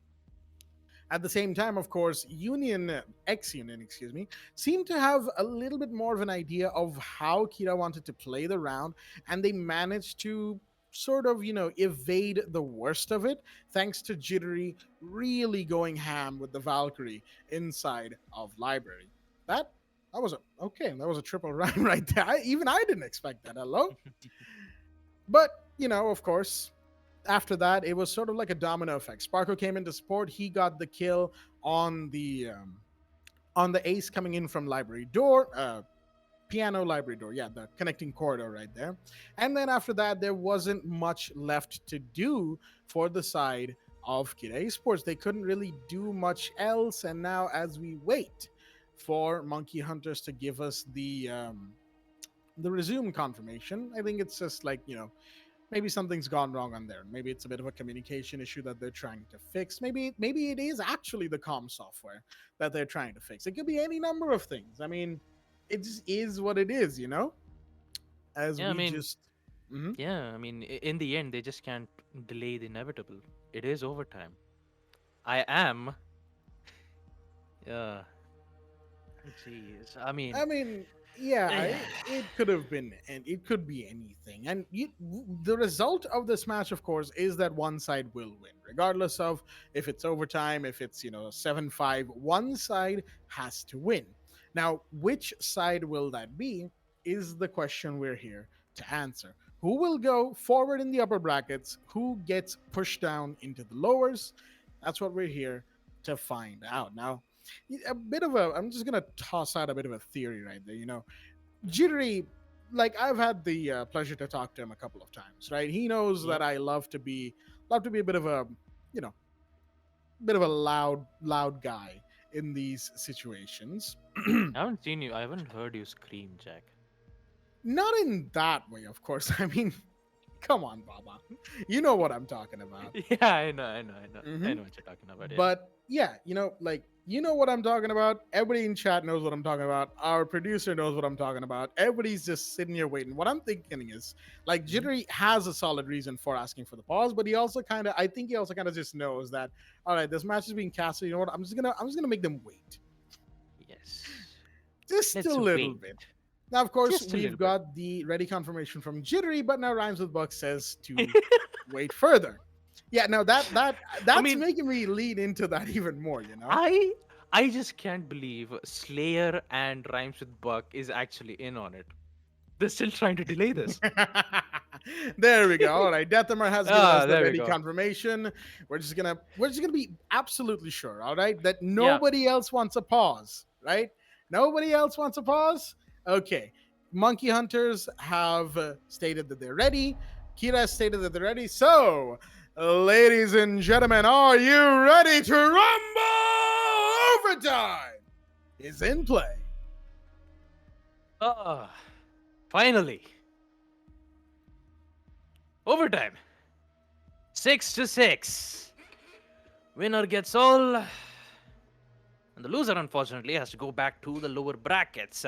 A: At the same time, of course, Union, excuse me, seemed to have a little bit more of an idea of how Kira wanted to play the round, and they managed to sort of, evade the worst of it thanks to Jittery really going ham with the Valkyrie inside of Library. That that was a okay. That was a triple rhyme right there. Even I didn't expect that. Hello, but of course, after that, it was sort of like a domino effect. Sparko came into support. He got the kill on the ace coming in from library door, piano library door. Yeah, the connecting corridor right there. And then after that, there wasn't much left to do for the side of Kira Esports. They couldn't really do much else. And now, as we wait for Monkey Hunters to give us the resume confirmation, I think it's just like maybe something's gone wrong on there. Maybe it's a bit of a communication issue that they're trying to fix. Maybe it is actually the comm software that they're trying to fix. It could be any number of things. I mean, it just is what it is, As
B: Yeah, I
A: we
B: mean,
A: just Mhm.
B: yeah, I mean, in the end, they just can't delay the inevitable. It is overtime. I am. Uh, Jeez. I mean,
A: I mean, yeah,
B: eh,
A: it could have been, and it could be anything. And the result of this match, of course, is that one side will win, regardless of if it's overtime, if it's 7-5. One side has to win. Now, which side will that be? Is the question we're here to answer. Who will go forward in the upper brackets? Who gets pushed down into the lowers? That's what we're here to find out. Now, I'm just gonna toss out a bit of a theory right there. Jittery, like I've had the pleasure to talk to him a couple of times, right? He knows
B: yep.
A: that I love to be a bit of a you know bit of a loud guy in these situations.
B: I haven't seen you. I haven't heard you scream, Jack.
A: Not in that way, of course. I mean, come on, Baba. You know what I'm talking about.
B: Yeah, I know, I know, I know. I
A: Mhm.
B: know what you're talking about. Yeah.
A: But yeah, you know what I'm talking about. Everybody in chat knows what I'm talking about. Our producer knows what I'm talking about. Everybody's just sitting here waiting. What I'm thinking is, like,
B: Mhm.
A: Jittery has a solid reason for asking for the pause, but I think he also kind of just knows that, all right, this match is being casted. You know what? I'm just gonna make them wait
B: Yes.
A: just
B: Let's
A: a little
B: wait.
A: bit. Now, of course,
B: Just a
A: we've
B: little bit.
A: got the ready confirmation from Jittery, but now Rhymes with Buck says to wait further. Yeah, no, that's
B: mean-
A: making me lean into that even more.
B: I just can't believe Slayer and Rhymes with Buck is actually in on it. They're still trying to delay this.
A: There we go. All right, Deathamar has given us the
B: There we
A: ready
B: go.
A: confirmation. We're just gonna be absolutely sure, all right, that
B: Yeah.
A: nobody else wants a pause, right? Nobody else wants a pause. Okay, Monkey Hunters have stated that they're ready. Kira has stated that they're ready. So, ladies and gentlemen, are you ready to rumble? Overtime is in play.
B: Finally. Overtime. 6-6. Winner gets all. And the loser, unfortunately, has to go back to the lower brackets.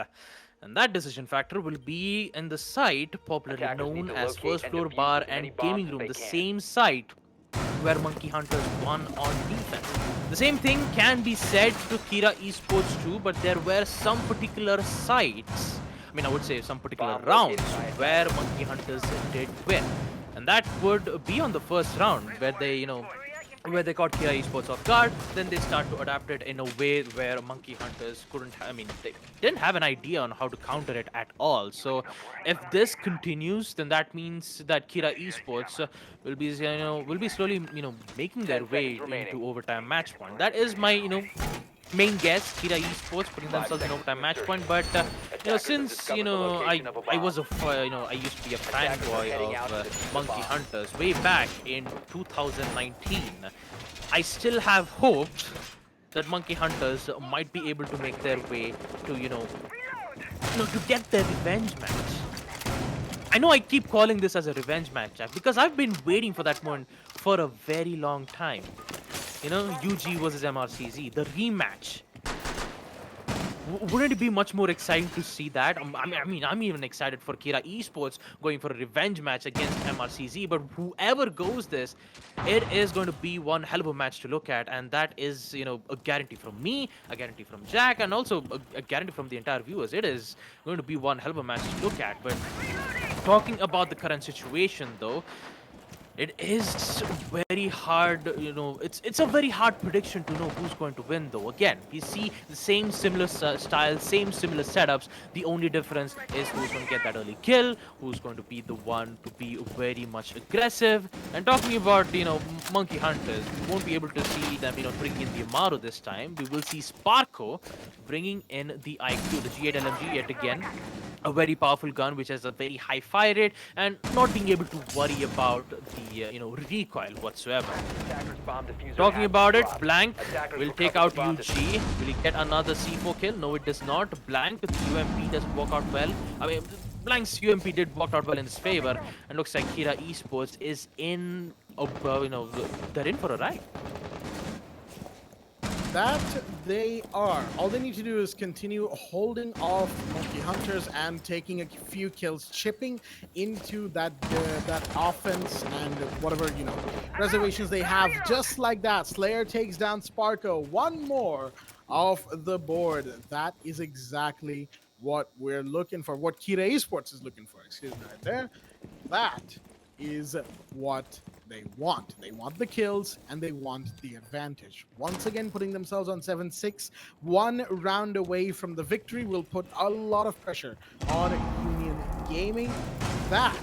B: And that decision factor will be in the site popularly
C: Attackers need
B: known
C: to
B: as
C: locate
B: First
C: and
B: Floor
C: defuse
B: Bar
C: as many
B: and
C: bombs
B: Gaming
C: as
B: Room,
C: they
B: the
C: can.
B: same site where Monkey Hunters won on defense. The same thing can be said to Kira Esports too, but there were some particular sites, I would say some particular
C: Bomb
B: rounds
C: located by
B: where Monkey Hunters did win. And that would be on the first round where they caught Kira Esports off guard. Then they start to adapt it in a way where Monkey Hunters they didn't have an idea on how to counter it at all. So if this continues, then that means that Kira Esports will be slowly making their
C: 10
B: way
C: seconds remaining.
B: into overtime match point. That is my main guess, Kira Esports putting themselves in overtime match point. But since I was I used to be a fanboy of Monkey Hunters way back in 2019. I still have hoped that Monkey Hunters might be able to make their way to to get their revenge match. I know I keep calling this as a revenge match, Jack, because I've been waiting for that moment for a very long time. UG versus MRCZ, the rematch. Wouldn't it be much more exciting to see that? I'm even excited for Kira Esports going for a revenge match against MRCZ. But whoever goes this, it is going to be one hell of a match to look at, and that is, a guarantee from me, a guarantee from Jack, and also a guarantee from the entire viewers. It is going to be one hell of a match to look at. But talking about the current situation, though, it is very hard, it's a very hard prediction to know who's going to win, though. Again, we see the same similar style, same similar setups. The only difference is who's going to get that early kill, who's going to be the one to be very much aggressive. And talking about, Monkey Hunters, we won't be able to see them, bringing in the Amaru this time. We will see Sparko bringing in the IQ, the G8 LMG yet again. A very powerful gun which has a very high fire rate and not being able to worry about the recoil whatsoever. Talking about it, Blank will take out UG. Will he get another C4 kill? No, it does not. Blank with UMP doesn't work out well. Blank's UMP did work out well in his favor, and looks like Kira Esports is in they're in for a ride.
A: That they are. All they need to do is continue holding off Monkey Hunters and taking a few kills, chipping into that offense and whatever reservations they have. Just like that, Slayer takes down Sparko. One more off the board. That is exactly what we're looking for. What Kira Esports is looking for. Excuse me, right there. That is what they want. They want the kills and they want the advantage. Once again, putting themselves on 7-6, 1 round away from the victory will put a lot of pressure on Union Gaming. That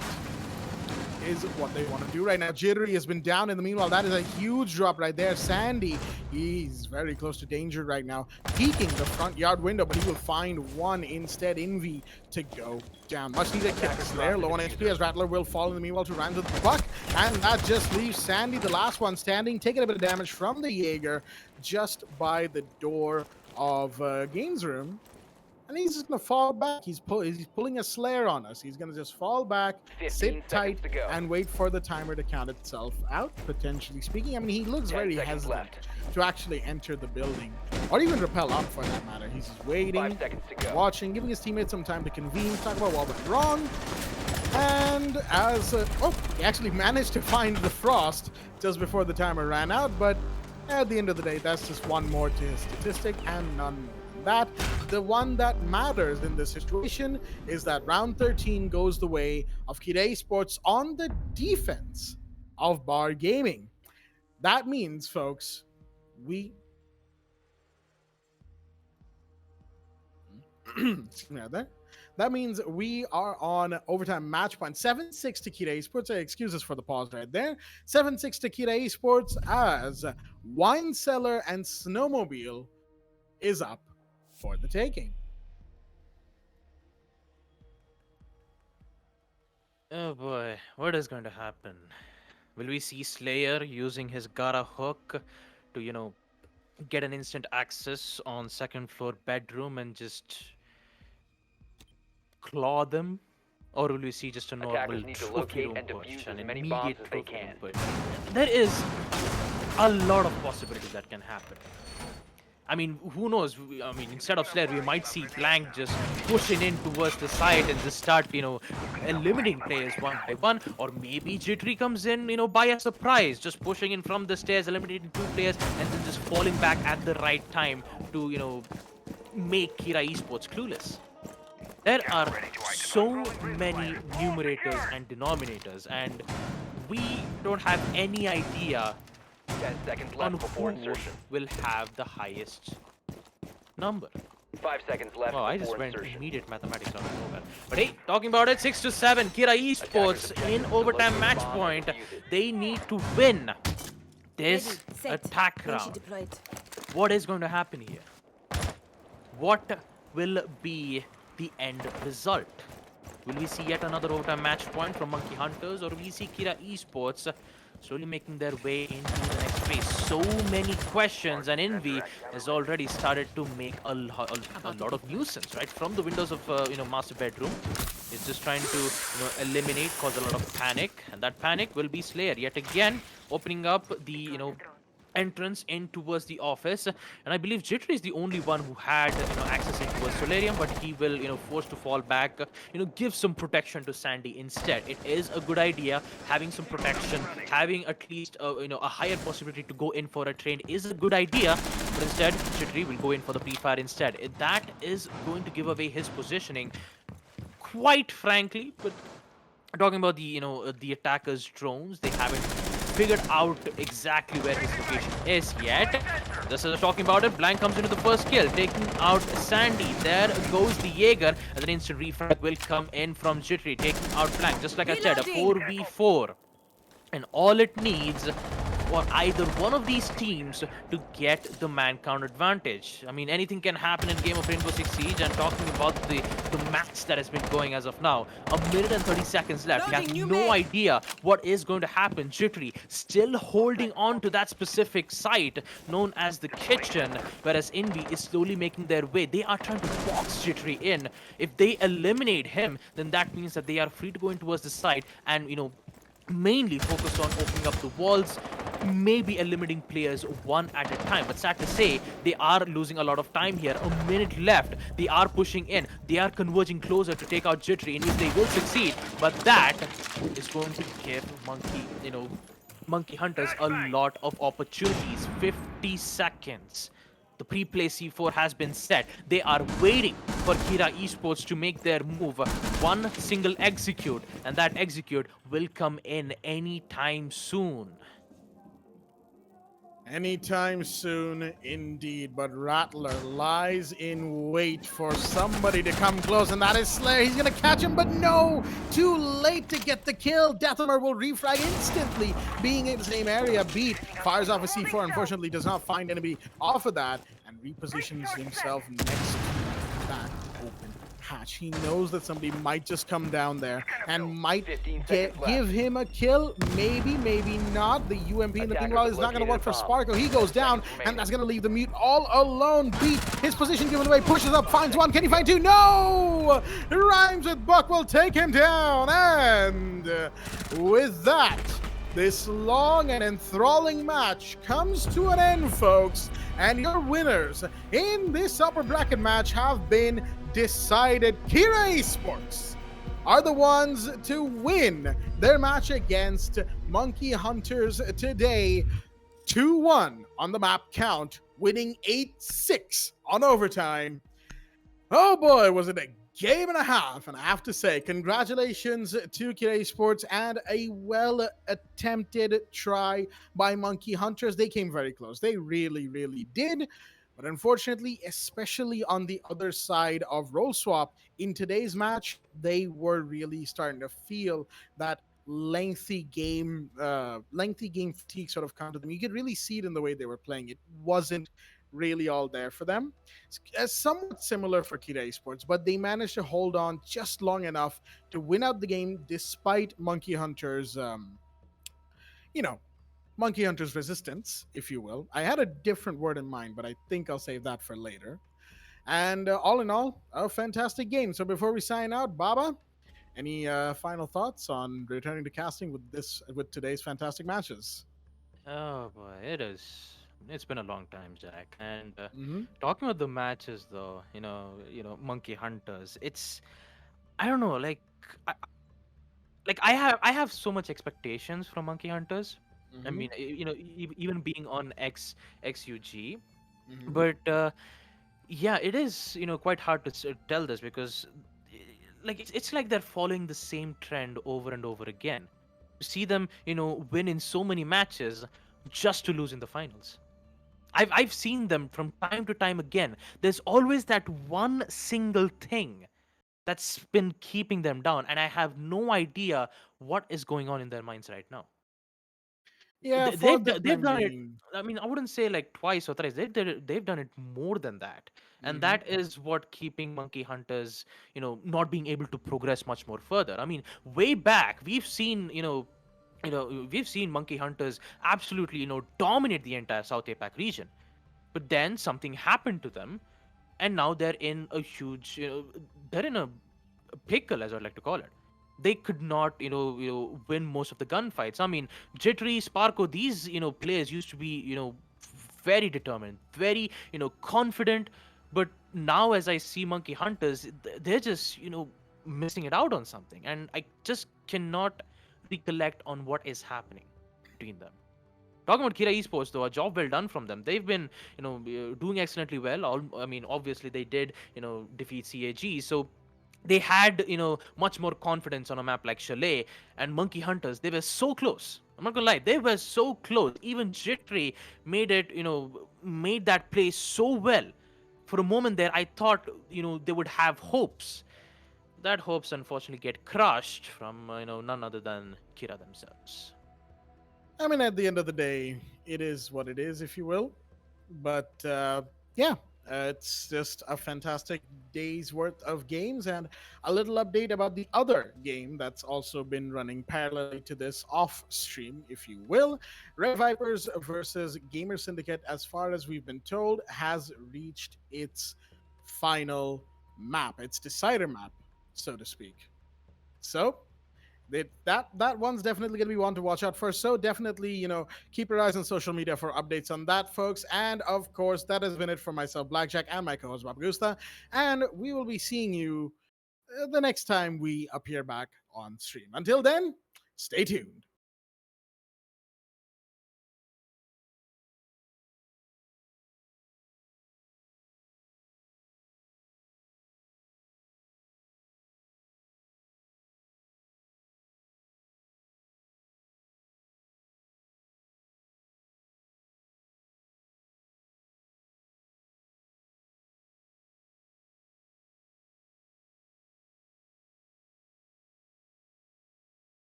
A: is what they want to do right now. Jittery has been down in the meanwhile. That is a huge drop right there. Sandy, he's very close to danger right now. Peeking the front yard window, but he will find one instead. Envy to go down. Much needed kicks there. Low on HP as Rattler will fall in the meanwhile to Randall the Buck. And that just leaves Sandy, the last one standing, taking a bit of damage from the Jaeger just by the door of Games Room. And he's just going to fall back. He's pulling a Slayer on us. He's going to just fall back, sit tight, and wait for the timer to count itself out, potentially speaking. I mean, he looks very hesitant to actually enter the building, or even rappel up for that matter. He's just waiting, watching, giving his teammates some time to convene, talk about what went wrong. And as... he actually managed to find the Frost just before the timer ran out, but at the end of the day, that's just one more to his statistic and none more. That the one that matters in this situation is that round 13 goes the way of Kira Esports on the defense of Bar Gaming. That means, folks, that means we are on overtime match point. 7-6 to Kira Esports. Excuses for the pause right there. 7-6 to Kira Esports as Wine Cellar and Snowmobile is up for the taking.
B: Oh boy, what is going to happen? Will we see Slayer using his Gara hook to, get an instant access on second floor bedroom and just claw them? Or will we see just a normal trophy room push, an immediate trophy room push? There is a lot of possibilities that can happen. I mean, who knows? I mean, instead of Slayer, we might see Blank just pushing in towards the side and just start, eliminating players one by one. Or maybe Jittery comes in, by a surprise, just pushing in from the stairs, eliminating 2 players, and then just falling back at the right time to, make Kira Esports clueless. There are so many numerators and denominators, and we don't have any idea
C: 10 seconds left before insertion.
B: Will have the highest number.
C: 5 seconds left.
B: Oh, I just went immediate mathematics out of nowhere. But hey, talking about it, 6-7, Kira Esports in overtime match point. They need to win this attack round. What is going to happen here? What will be the end result? Will we see yet another overtime match point from Monkey Hunters, or will we see Kira Esports slowly making their way into the next phase? So many questions, and Envy has already started to make a lot of nuisance, right, from the windows of master bedroom. It's just trying to eliminate, cause a lot of panic, and that panic will be Slayer yet again, opening up the entrance in towards the office. And I believe Jittery is the only one who had access in towards Solarium, but he will forced to fall back, give some protection to Sandy instead. It is a good idea having some protection, having at least a higher possibility to go in for a trade is a good idea, but instead Jittery will go in for the pre-fire instead. That is going to give away his positioning, quite frankly. But talking about the the attackers' drones, they haven't figured out exactly where his location is yet. Just as I was talking about it, Blank comes into the first kill, taking out Sandy. There goes the Jaeger, and an instant refrag will come in from Jittery, taking out Blank. Just like I said, a 4v4. And all it needs for either one of these teams to get the man count advantage. I mean, anything can happen in game of Rainbow Six Siege. And talking about the match that has been going as of now, a minute and 30 seconds left. You have no idea what is going to happen. Jittery still holding on to that specific site known as the kitchen, whereas Envy is slowly making their way. They are trying to box Jittery in. If they eliminate him, then that means that they are free to go in towards the site and mainly focused on opening up the walls, maybe eliminating players one at a time. But sad to say, they are losing a lot of time here. A minute left. They are pushing in. They are converging closer to take out Jittery, and if they will succeed, but that is going to give Monkey Hunters a lot of opportunities. 50 seconds. The pre-play C4 has been set. They are waiting for Kira Esports to make their move. One single execute, and that execute will come in anytime soon.
A: Anytime soon, indeed. But Rattler lies in wait for somebody to come close, and that is Slayer. He's going to catch him, but no! Too late to get the kill. Deathhammer will refrag instantly, being in the same area. Beat fires off a C4, unfortunately does not find enemy off of that, and repositions himself next to that open hatch. He knows that somebody might just come down there and might give him a kill. Maybe, maybe not. The UMP in the meanwhile is not going to work for Sparko. He goes down, and that's going to leave the mute all alone. Beat his position given away, pushes up, finds one. Can he find two? No! Rhymes with Buck will take him down, and with that, this long and enthralling match comes to an end, folks. And your winners in this upper bracket match have been decided. Kira Esports are the ones to win their match against Monkey Hunters today. 2-1 on the map count, winning 8-6 on overtime. Oh boy, was it a game and a half, and I have to say, congratulations to Kira Esports and a well-attempted try by Monkey Hunters. They came very close. They really, really did. But unfortunately, especially on the other side of Roll Swap, in today's match, they were really starting to feel that lengthy game fatigue sort of come to them. You could really see it in the way they were playing. It wasn't really all there for them. It's somewhat similar for Kira Esports, but they managed to hold on just long enough to win out the game despite Monkey Hunter's, Monkey Hunter's resistance, if you will. I had a different word in mind, but I think I'll save that for later. And all in all, a fantastic game. So before we sign out, Baba, any final thoughts on returning to casting with today's fantastic matches?
B: Oh boy, it's been a long time, Jack. And
A: Mm-hmm.
B: talking about the matches, though, Monkey Hunters. I don't know, I, I have so much expectations from Monkey Hunters. I
A: Mm-hmm.
B: mean, even being on XUG,
A: Mm-hmm.
B: but yeah, it is quite hard to tell this because it's like they're following the same trend over and over again. You see them win in so many matches just to lose in the finals. I've seen them from time to time again. There's always that one single thing that's been keeping them down, and I have no idea what is going on in their minds right now.
A: Yeah, for the
B: They've
A: time
B: done it.
A: being.
B: I mean, I wouldn't say like twice or thrice. They've done it more than that, and
A: Hmm.
B: that is what keeping Monkey Hunters, not being able to progress much more further. I mean, way back we've seen, we've seen Monkey Hunters absolutely, dominate the entire South APAC region. But then something happened to them, and now they're in a huge, they're in a pickle, as I'd like to call it. They could not, win most of the gunfights. I mean, Jittery, Sparko, these, players used to be, very determined, very, confident. But now, as I see Monkey Hunters, they're just, missing it out on something, and I just cannot recollect on what is happening between them. Talking about Kira Esports, though, a job well done from them. They've been, doing excellently well. I mean, obviously they did, defeat CAG, so they had, much more confidence on a map like Chalet. And Monkey Hunters. They were so close. I'm not gonna lie, they were so close. Even Jittery made that play so well. For a moment there, I thought, they would have hopes. That hopes unfortunately get crushed from, none other than Kira themselves.
A: I mean, at the end of the day, it is what it is, if you will. But yeah, it's just a fantastic day's worth of games and a little update about the other game that's also been running parallelly to this off stream, if you will. Red Vipers versus Gamer Syndicate, as far as we've been told, has reached its final map, its decider map, so to speak. So that one's definitely going to be one to watch out for. So definitely, keep your eyes on social media for updates on that, folks. And of course, that has been it for myself, Blackjack, and my co-host Bob Gusta. And we will be seeing you the next time we appear back on stream. Until then, stay tuned.